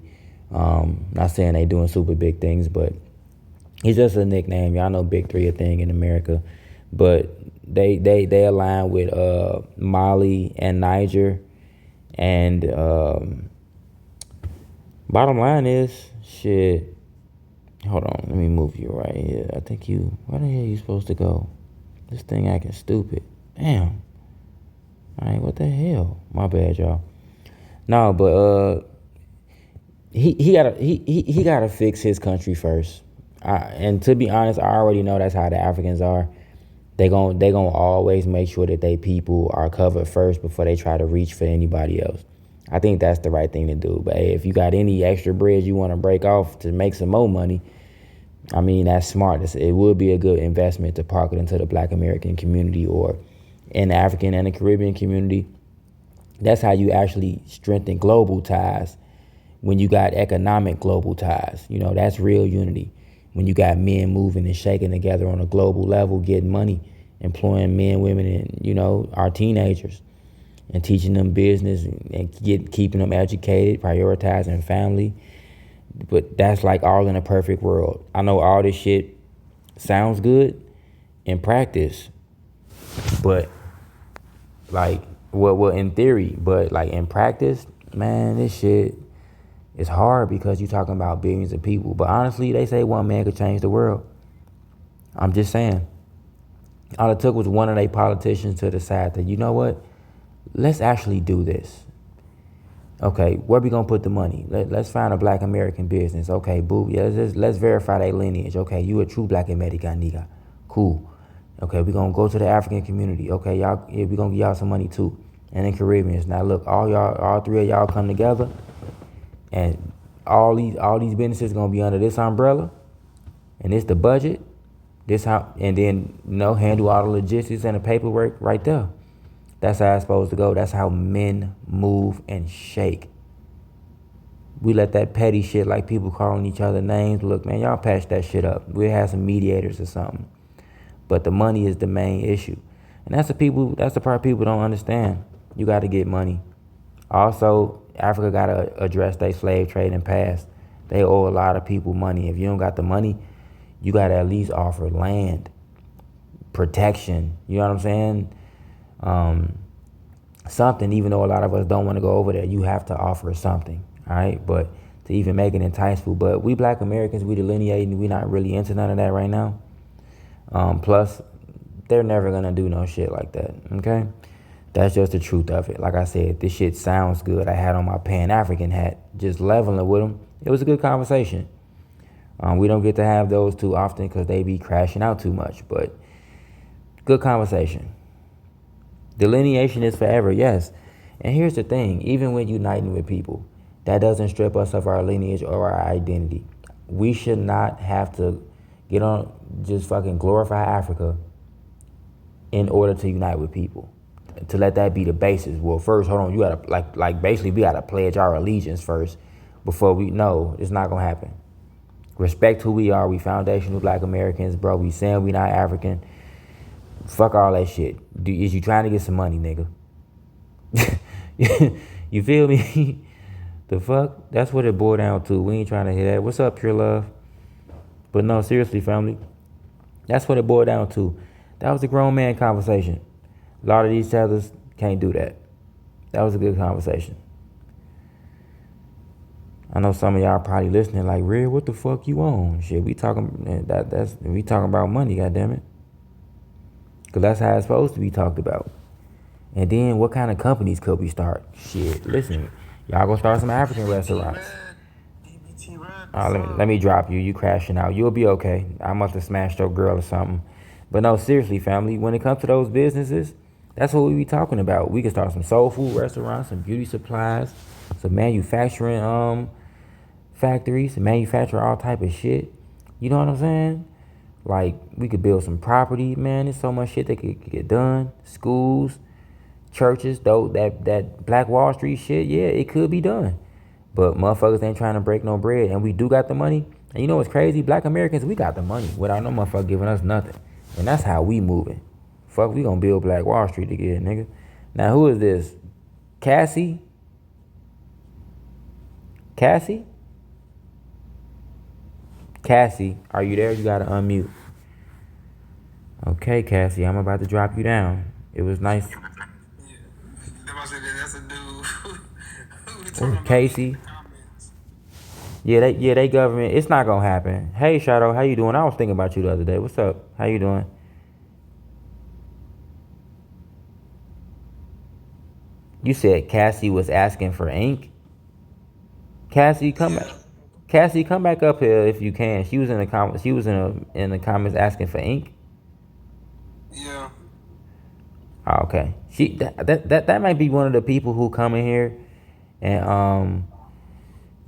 Not saying they doing super big things, but it's just a nickname. Y'all know big three a thing in America. But they align with Mali and Niger. And bottom line is, shit. Hold on, let me move you right here. I think where the hell you supposed to go? This thing acting stupid. Damn. All right, what the hell? My bad, y'all. No, but he gotta fix his country first. And to be honest, I already know that's how the Africans are. They gonna always make sure that they people are covered first before they try to reach for anybody else. I think that's the right thing to do. But hey, if you got any extra bread you want to break off to make some more money, I mean, that's smart. It would be a good investment to park it into the Black American community or in the African and the Caribbean community. That's how you actually strengthen global ties. When you got economic global ties, that's real unity. When you got men moving and shaking together on a global level, getting money, employing men, women, and, our teenagers, and teaching them business and keeping them educated, prioritizing family. But that's like all in a perfect world. I know all this shit sounds good in practice, but like, well, in theory, but like in practice, man, this shit is hard because you're talking about billions of people. But honestly, they say one man could change the world. I'm just saying. All it took was one of their politicians to decide that, you know what? Let's actually do this. Okay, where we gonna put the money? Let's find a Black American business. Okay, boo. Yeah, let's verify their lineage. Okay, you a true Black American nigga. Cool. Okay, we gonna go to the African community. Okay, y'all, yeah, we gonna give y'all some money too. And then Caribbeans. Now look, all three of y'all come together, and all these businesses gonna be under this umbrella, and it's the budget. This how, and then handle all the logistics and the paperwork right there. That's how it's supposed to go. That's how men move and shake. We let that petty shit, like people calling each other names. Look, man, y'all patch that shit up. We'll have some mediators or something. But the money is the main issue. And that's the part people don't understand. You got to get money. Also, Africa got to address their slave trade and past. They owe a lot of people money. If you don't got the money, you got to at least offer land, protection. You know what I'm saying? Something, even though a lot of us don't want to go over there, you have to offer something, all right? But to even make it enticeful. But we Black Americans, we delineating, we not really into none of that right now. Plus, they're never gonna do no shit like that. Okay, that's just the truth of it. Like I said, this shit sounds good. I had on my Pan African hat, just leveling with them. It was a good conversation. We don't get to have those too often because they be crashing out too much. But good conversation. Delineation is forever, yes. And here's the thing: even when uniting with people, that doesn't strip us of our lineage or our identity. We should not have to get on just fucking glorify Africa in order to unite with people. To let that be the basis. Well, first, hold on, you gotta like basically we gotta pledge our allegiance first before we no, it's not gonna happen. Respect who we are. We foundational Black Americans, bro. We saying we not African. Fuck all that shit. Is you trying to get some money, nigga? You feel me? The fuck? That's what it boiled down to. We ain't trying to hear that. What's up, pure love? But no, seriously, family. That's what it boiled down to. That was a grown man conversation. A lot of these tethers can't do that. That was a good conversation. I know some of y'all probably listening like, Red, what the fuck you on? Shit, we talking we talking about money, goddammit. Cause that's how it's supposed to be talked about. And then what kind of companies could we start? Shit, listen, y'all gonna start some African restaurants. Let me drop you. You crashing out. You'll be okay. I must have smashed your girl or something. But no, seriously, family, when it comes to those businesses, that's what we be talking about. We can start some soul food restaurants, some beauty supplies, some manufacturing factories, and manufacture all type of shit. You know what I'm saying? Like, we could build some property, man. There's so much shit that could get done. Schools, churches, though, that Black Wall Street shit, yeah, it could be done. But motherfuckers ain't trying to break no bread. And we do got the money. And you know what's crazy? Black Americans, we got the money without no motherfucker giving us nothing. And that's how we moving. Fuck, we gonna build Black Wall Street again, nigga. Now, who is this? Cassie? Cassie? Cassie, are you there? You gotta unmute. Okay, Cassie, I'm about to drop you down. It was nice. Yeah. That's a dude who be talking Oh, about Casey. in the comments. Yeah, they government. It's not gonna happen. Hey, Shadow, how you doing? I was thinking about you the other day. What's up? How you doing? You said Cassie was asking for ink. Cassie, come back. Cassie, come back up here if you can. She was in the comments. She was in the comments asking for ink. Yeah. Oh, okay. That might be one of the people who come in here and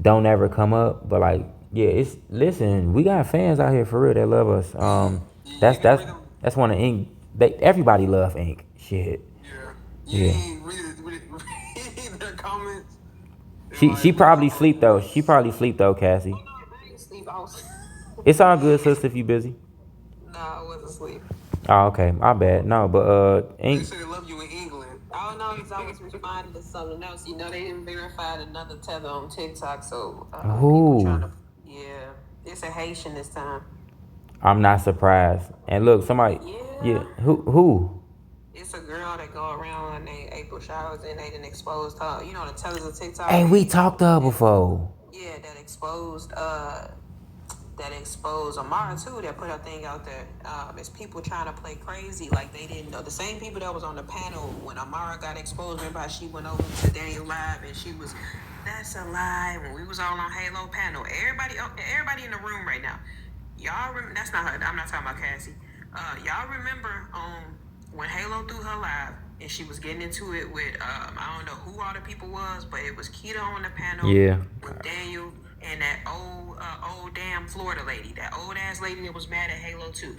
don't ever come up. But like, yeah, it's listen. We got fans out here for real that love us. You can read them. That's one of ink. Everybody love ink. Shit. Yeah. You Yeah. ain't read their comments. They're She like, what probably up? sleep though. She probably sleep though, Cassie. I didn't sleep. I was It's all good, sister, if you busy. no, I wasn't asleep. Oh, okay. My bad. No, but They ink. say they love you in England. Oh no, because I was responding to something else. You know, they didn't verify another tether on TikTok, so people trying Who? to yeah, it's a Haitian this time. I'm not surprised. And look, somebody. Yeah. Yeah, Who? it's a girl that go around and they April showers and they didn't expose her. You know, the tethers of Hey, TikTok. we talked to her before. Yeah, that exposed Amara too. That put her thing out there. It's people trying to play crazy like they didn't know. The same people that was on the panel when Amara got exposed. Remember how she went over to Daniel Live and she was, that's a lie. When we was all on Halo panel, everybody in the room right now, y'all remember? That's not her. I'm not talking about Cassie. Y'all remember when Halo threw her live and she was getting into it with I don't know who all the people was, but it was Keita on the panel Yeah. with Daniel and that old damn Florida lady, that old ass lady that was mad at Halo 2.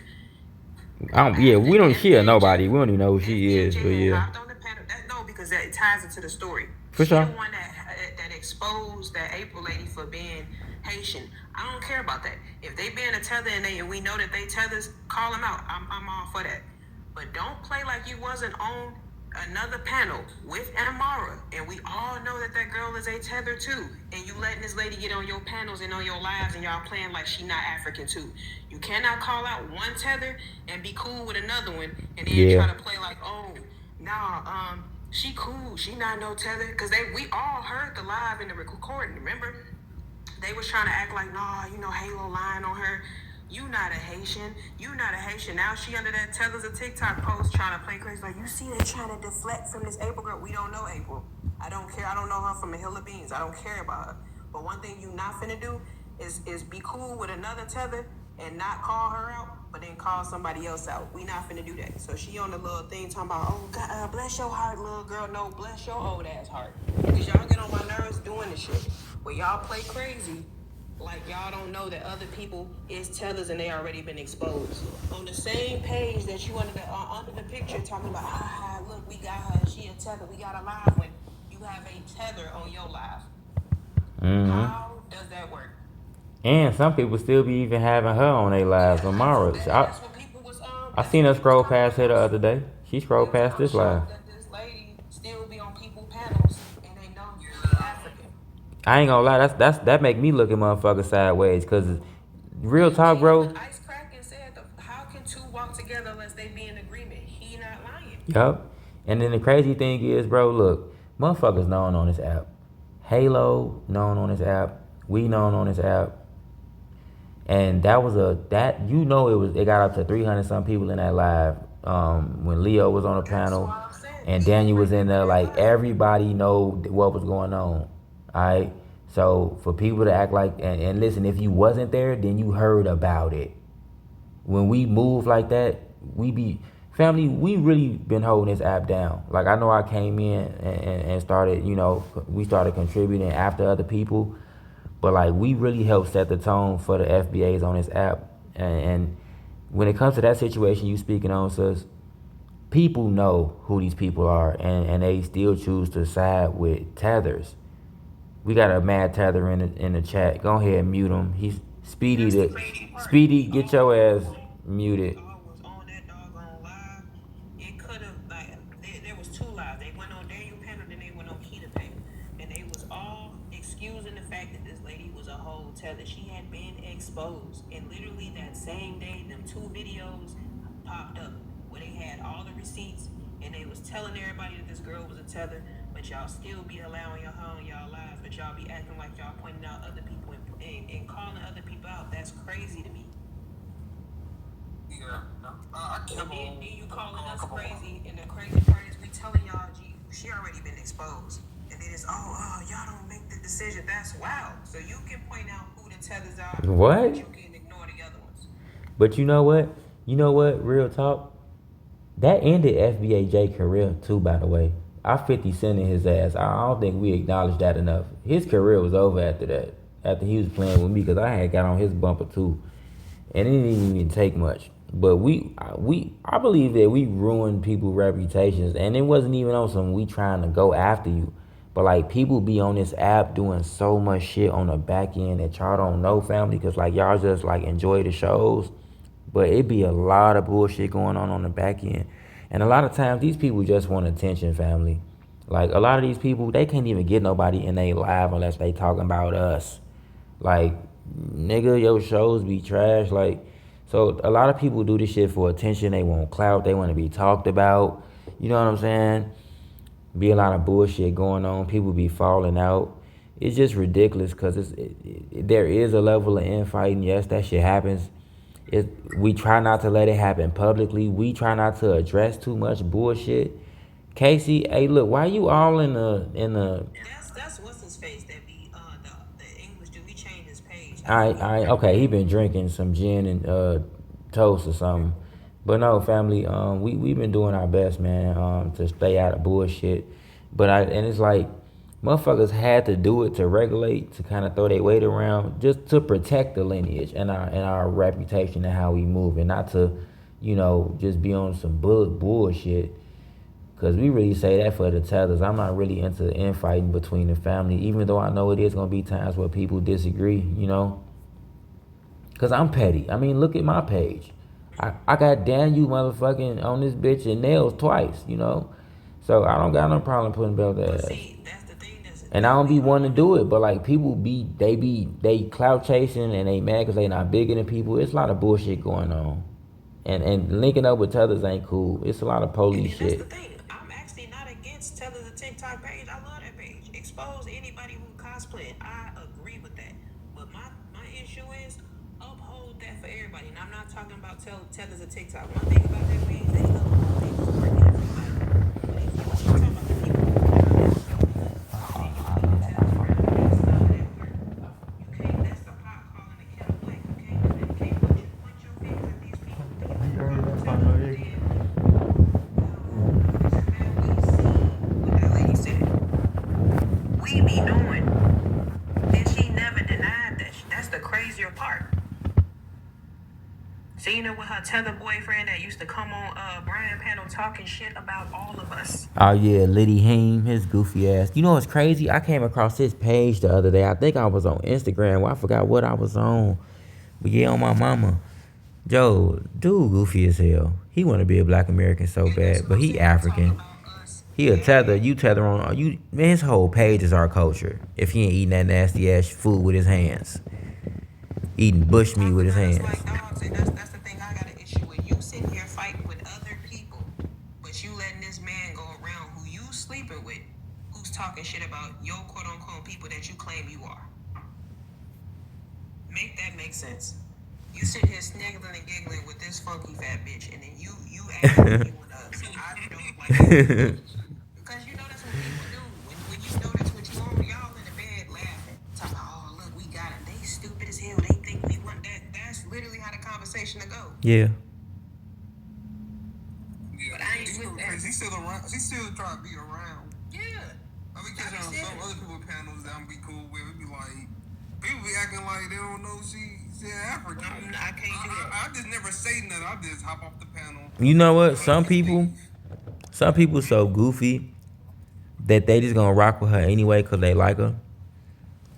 Yeah, we don't hear FBJ nobody. We don't even know who she is, but had yeah. hopped on the panel. No, because that ties into the story. For She the sure. one that exposed that April lady for being Haitian. I don't care about that. If they being a tether and we know that they tethers, call them out. I'm all for that. But don't play like you wasn't on another panel with Amara, and we all know that girl is a tether too, and you letting this lady get on your panels and on your lives and y'all playing like she not African too. You cannot call out one tether and be cool with another one and then Yeah. try to play like, oh nah, she cool, she not no tether, because we all heard the live in the recording. Remember, they was trying to act like, nah, Halo lying on her. You not a Haitian. You not a Haitian. Now she under that Tethers a TikTok post trying to play crazy. Like, you see they trying to deflect from this April girl. We don't know April. I don't care. I don't know her from a hill of beans. I don't care about her. But one thing you not finna do is be cool with another Tether and not call her out, but then call somebody else out. We not finna do that. So she on the little thing talking about, oh God, bless your heart, little girl. No, bless your old ass heart. Because y'all get on my nerves doing this shit. When y'all play crazy, like y'all don't know that other people is tethers and they already been exposed. On the same page that you under the picture talking about, look, we got her, she a tether, we got a live when you have a tether on your live. How does that work? And some people still be even having her on their lives. Amara, That's what people was I seen her scroll past her the other day. She scrolled past this live. That this lady still be on people panels and they know she's African. I ain't gonna lie, that make me look at motherfuckers sideways. Cause real talk, bro. Ice Kraken said, how can two walk together unless they be in agreement? He not lying. Yup. And then the crazy thing is, bro, look, motherfuckers known on this app. Halo known on this app. We known on this app. And that was it got up to 300 some people in that live. When Leo was on the panel and Daniel was in there, like everybody know what was going on. Alright. So for people to act like and listen, if you wasn't there, then you heard about it. When we move like that, we really been holding this app down. Like I know I came in and started, we started contributing after other people. But like we really help set the tone for the FBAs on this app. And when it comes to that situation you speaking on, sis, people know who these people are and they still choose to side with tethers. We got a mad tether in the chat. Go ahead and mute him. He's Speedy, get your ass muted. Was on that doggone live. It could have there was two lives. They went on Daniel Penner, then they went on Keita Pay. And they was all excusing the fact that this lady was a whole tether. She had been exposed. And literally that same day, them two videos popped up where they had all the receipts and they was telling everybody that this girl was a tether, but y'all still be allowing her on y'all lives, but y'all be acting like y'all pointing out other people and calling other people out. That's crazy to me. Yeah, I And kept then on. you calling us crazy, and the crazy part is we telling y'all, gee, she already been exposed. And then it's, y'all don't make the decision. That's wild. So you can point out who the tethers are, What? but you can ignore the other ones. But you know what? Real talk. That ended FBAJ career too, by the way. I 50 Cent in his ass. I don't think we acknowledged that enough. His career was over after that. After he was playing with me, because I had got on his bumper too. And it didn't even take much. But I believe that we ruined people's reputations. And it wasn't even on some we trying to go after you. But like people be on this app doing so much shit on the back end that y'all don't know, family. Because like y'all just like enjoy the shows. But it be a lot of bullshit going on the back end. And a lot of times these people just want attention, family. Like a lot of these people, they can't even get nobody in their live unless they talking about us. Like, nigga, your shows be trash. Like, so a lot of people do this shit for attention. They want clout. They want to be talked about. You know what I'm saying? Be a lot of bullshit going on. People be falling out. It's just ridiculous because there is a level of infighting. Yes, that shit happens. We try not to let it happen publicly. We try not to address too much bullshit. Casey, hey, look, why you all in the? That's what's his face that be the English dude. He changed his page. Okay. He been drinking some gin and toast or something. But no, family, we been doing our best, man, to stay out of bullshit. And it's like motherfuckers had to do it to regulate, to kind of throw their weight around, just to protect the lineage and our reputation and how we move, and not to, just be on some bullshit. Cause we really say that for the tethers. I'm not really into infighting between the family, even though I know it is gonna be times where people disagree, Cause I'm petty. I mean, look at my page. I got Daniel motherfucking on this bitch and nails twice, So I don't got no problem putting belt ass. See, that's the thing. And I don't be wanting to do it, but like people they clout chasing and they mad because they not bigger than people. It's a lot of bullshit going on. And linking up with tethers ain't cool. It's a lot of police That's shit. the thing. I'm actually not against Tether the TikTok page. I love that page. Expose anybody who cosplaying. I agree with that. But my issue is uphold that for everybody. And I'm not talking about tethers of TikTok. One thing about that page, they love all people for everybody. But if you talking about the people who are down in your hood, and you leave tethers around, that's not how that work. You can't. That's the pot calling the kettle black. You can't point your fingers at these people. Do you think about the tethers who did? Listen, man, we see what that lady said. We be doing. And she never denied that. That's the crazier part. Seen her with her tether boyfriend that used to come on Brian panel talking shit about all of us. Oh yeah, Liddy Haim, his goofy ass. You know what's crazy? I came across his page the other day. I think I was on Instagram. Well, I forgot what I was on. But yeah, on my mama. Joe, dude goofy as hell. He want to be a black American so bad, but he African. He a tether. You tether on you. Man, his whole page is our culture. If he ain't eating that nasty ass food with his hands, eating bush meat with his hands. Like dogs, and that's the thing I got an issue with. You sitting here fighting with other people, but you letting this man go around who you sleeping with, who's talking shit about your quote unquote people that you claim you are. Make that make sense. You sit here sniggling and giggling with this funky fat bitch, and then you acting like you want us. I don't like it. Because you know that's what people do. When you know that's what you want, y'all in the bed laughing. Talking about, oh, look, we got them. They stupid as hell. They think we want that. That's literally how the conversation to go. Yeah. But I ain't with that. She's still around. She's still trying to be around. Yeah. I be catching on some other people panels that I'm be cool with. It be like, people be acting like they don't know she's African. I can't do that. I just never say nothing. I just hop off the panel. You know what? Some people so goofy that they just gonna rock with her anyway because they like her.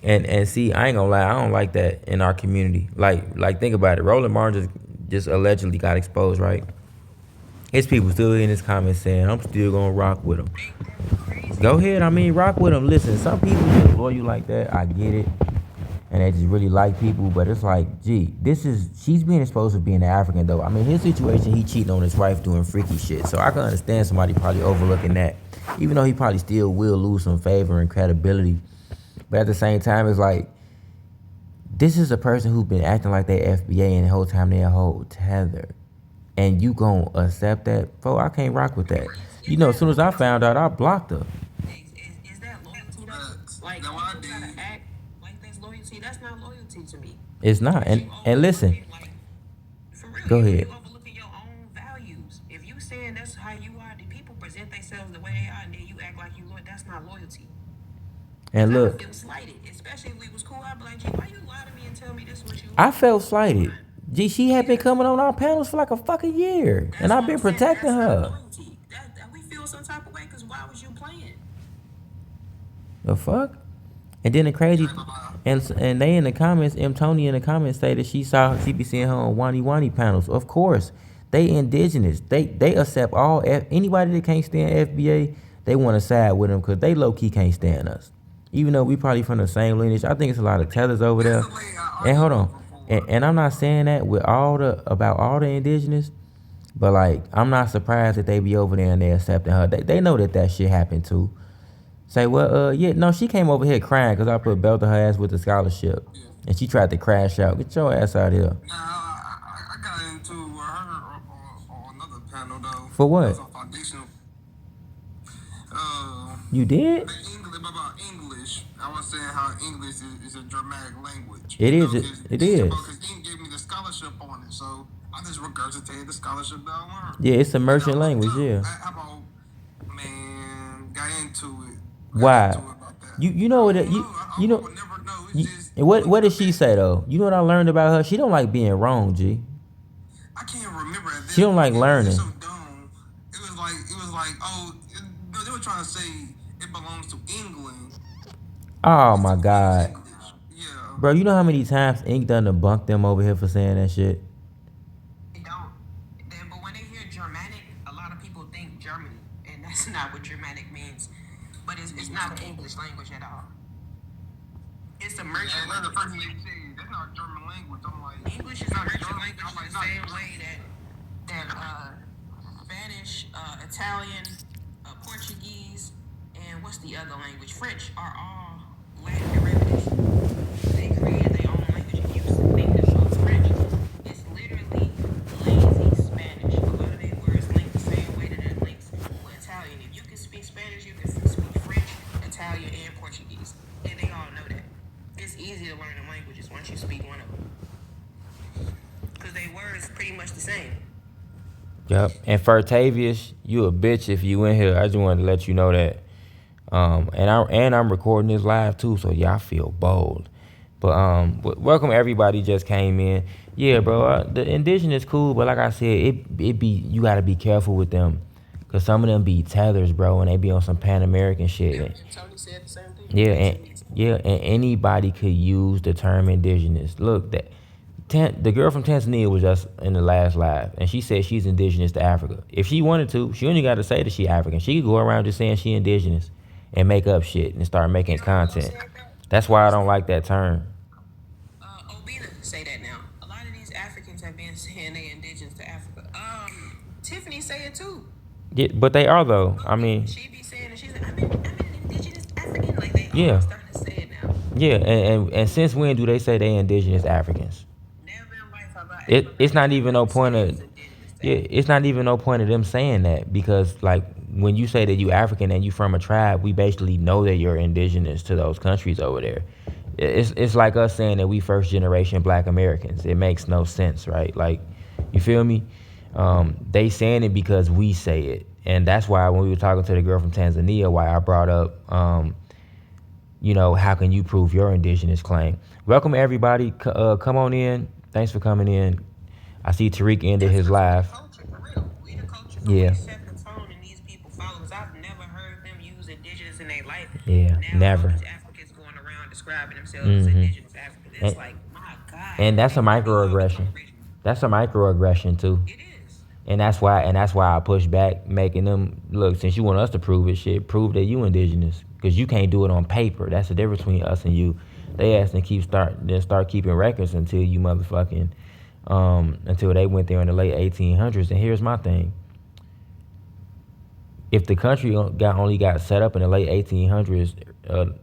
And see, I ain't gonna lie, I don't like that in our community. Like think about it. Roland Martin just allegedly got exposed, right? His people still in his comments saying, I'm still gonna rock with him. Go ahead, rock with him. Listen, some people just loyal like that. I get it. And they just really like people, but it's like, gee, she's being exposed for being an African though. His situation, he cheating on his wife doing freaky shit. So I can understand somebody probably overlooking that. Even though he probably still will lose some favor and credibility. But at the same time, it's like, this is a person who's been acting like they FBA and the whole time they a whole tether. And you gonna accept that? I can't rock with that. You know, as soon as I found out, I blocked her. Is that loyalty though? Like, people gotta act like that's loyalty. That's not loyalty to me. It's not. And listen. Like, for real, go ahead. You overlooking your own values. If you saying that's how you are, the people present themselves the way they are, and then you act like you loyal, that's not loyalty. And look, I feel slighted, especially if we was cool. I'd be like, gee, why you lie to me and tell me this what you I felt slighted. Gee, she had been coming on our panels for like a fucking year. And I've been protecting her. We feel some type of way because why was you playing? The fuck? And then the crazy, and they in the comments, Tony in the comments say that she be seeing her on Wani Wani panels. Of course, they indigenous. They accept all, anybody that can't stand FBA, they want to side with them because they low-key can't stand us. Even though we probably from the same lineage, I think it's a lot of tethers over there. And hold on. And I'm not saying that about all the indigenous, but like, I'm not surprised that they be over there and they accepting her. They know that shit happened too. Say, well, yeah, no, she came over here crying because I put belt to her ass with the scholarship. And she tried to crash out. Get your ass out of here. Nah, I got into her on another panel though. For what? It was foundational. You did? About English. I was saying how English is a dramatic language. It is. It is. Because Eng gave me the scholarship on it, so I just regurgitated the scholarship that I learned. Yeah, it's a merchant language, yeah. How about, man, got into it. Why? You know what? You know. What did she say though? You know what I learned about her? She don't like being wrong, G. I can't remember. She don't like learning. So dumb. It was like, oh, they were trying to say it belongs to England. Oh my God. Yeah. Bro, you know how many times Ink done debunked them over here for saying that shit? They don't. But when they hear Germanic, a lot of people think Germany, and that's not what Germanic means. But it's not an English language at all. It's a merchant language. The first thing they say, that's not German language. I'm like, English is a merchant language in the same way that Spanish, Italian, Portuguese, and what's the other language? French are all Latin derivatives. They created their own language and used to think that so it's French. Yep. And Fertavius, you a bitch if you in here. I just wanted to let you know that. I'm recording this live too, so y'all feel bold. But welcome everybody just came in. Yeah, bro. The indigenous cool, but like I said, it be you gotta be careful with them, cause some of them be tethers, bro, and they be on some Pan American shit. And Tony said the same thing. And anybody could use the term indigenous. Look, the girl from Tanzania was just in the last live, and she said she's indigenous to Africa. If she wanted to, she only got to say that she African. She could go around just saying she indigenous and make up shit and start making content. That's why I don't like that term. Obina say that now. A lot of these Africans have been saying they indigenous to Africa. Tiffany say it too. Yeah, but they are though. I mean, She be saying it. She's like, I'm an indigenous African. Like they yeah, all starting to say it now. yeah. And since when do they say they indigenous Africans? Never in life have I ever It's not heard even no point anyone of say it's indigenous to yeah. Africa. It's not even no point of them saying that, because like when you say that you African and you from a tribe, we basically know that you're indigenous to those countries over there. It's like us saying that we first generation Black Americans. It makes no sense, right? Like, you feel me? They saying it because we say it, and that's why when we were talking to the girl from Tanzania, why I brought up, how can you prove your indigenous claim? Welcome everybody. Come on in. Thanks for coming in. I see Tariq ended his live. Culture, for real. We the culture. Yeah. We set the tone and these people follow us. I've never heard them use indigenous in their life. Yeah, Now never. all these Africans going around describing themselves as indigenous Africans. It's And- like, my God. And that's a they really are becoming microaggression. original. That's a microaggression too. It is. And that's why I push back, making them look. Since you want us to prove it, shit, prove that you indigenous, because you can't do it on paper. That's the difference between us and you. They asked to start keeping records until you motherfucking, until they went there in the late 1800s. And here's my thing: if the country only got set up in the late 1800s,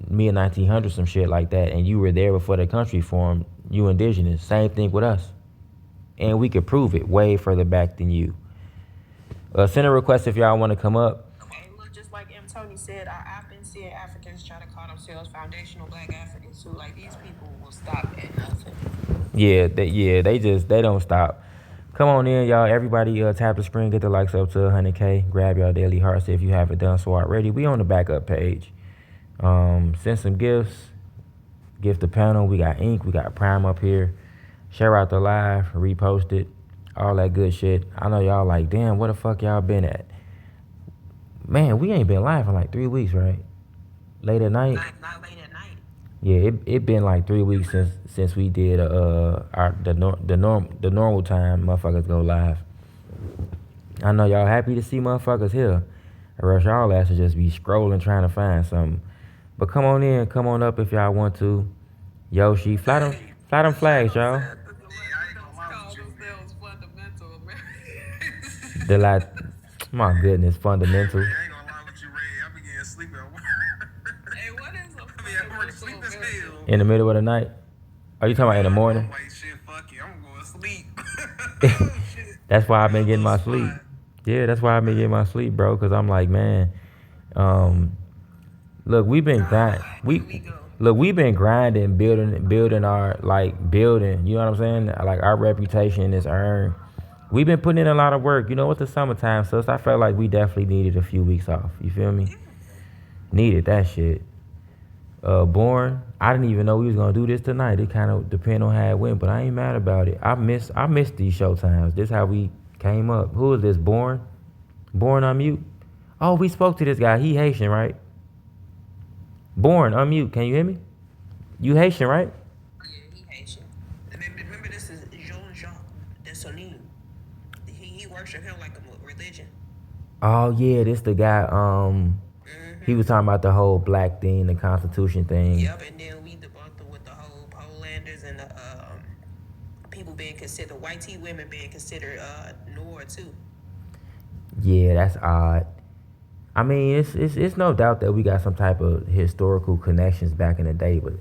mid 1900s, some shit like that, and you were there before the country formed, you indigenous. Same thing with us. And we could prove it way further back than you. Send a request if y'all want to come up. Okay, look, just like M. Tony said, I've been seeing Africans try to call themselves foundational Black Africans who, like, these people will stop at nothing. Yeah, they don't stop. Come on in, y'all. Everybody, tap the screen, get the likes up to 100K. Grab y'all daily hearts if you haven't done so already. We on the backup page. Send some gifts. Gift the panel. We got ink. We got Prime up here. Share out the live. Repost it. All that good shit. I know y'all like, damn, where the fuck y'all been at? Man, we ain't been live for like 3 weeks, right? Late at night. Not late at night. Yeah, it been like 3 weeks since we did the normal time motherfuckers go live. I know y'all happy to see motherfuckers here. Or else y'all asses just be scrolling trying to find something. But come on in, come on up if y'all want to. Yoshi, fly them flags, y'all. The like, my goodness, fundamental. I ain't gonna lie with you, Ray. I be getting sleepy at work. Hey, what is a I be at work sleep as hell. In the middle of the night? Are you talking about in the morning? I'm like, shit, fuck it. I'm going to sleep. Shit. That's why I've been getting my sleep. Yeah, that's why I've been getting my sleep, bro. Cause I'm like, man, look, we've been grinding, building our building. You know what I'm saying? Like our reputation is earned. We've been putting in a lot of work. You know, with the summertime, so I felt like we definitely needed a few weeks off. You feel me? Needed that shit. Born, I didn't even know we was gonna do this tonight. It kind of depend on how it went, but I ain't mad about it. I missed these show times. This how we came up. Who is this? Born unmute. Oh, we spoke to this guy. He Haitian, right? Born unmute. Can you hear me? You Haitian, right? Yeah, he Haitian. Remember, this is Jean-Jacques Dessalines. He worship him like a religion. Oh yeah, this the guy. He was talking about the whole black thing, the Constitution thing. Yep, and then we debunked it with the whole Polanders and the people being considered, white tea women being considered Noor too. Yeah, that's odd. I mean, it's no doubt that we got some type of historical connections back in the day, but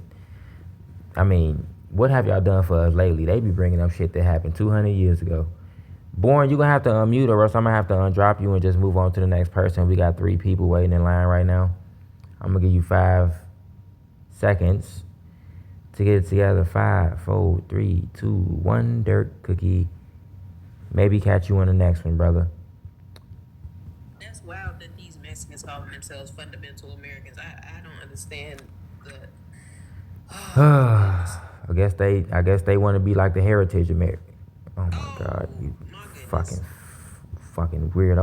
I mean, what have y'all done for us lately? They be bringing up shit that happened 200 years ago. Born, you're going to have to unmute or else I'm going to have to undrop you and just move on to the next person. We got 3 people waiting in line right now. I'm going to give you 5 seconds to get it together. 5, 4, 3, 2, 1, dirt cookie. Maybe catch you in the next one, brother. That's wild that these Mexicans calling themselves fundamental Americans. I don't understand the. I guess they want to be like the heritage American. Oh my God, you My goodness. fucking weirdo.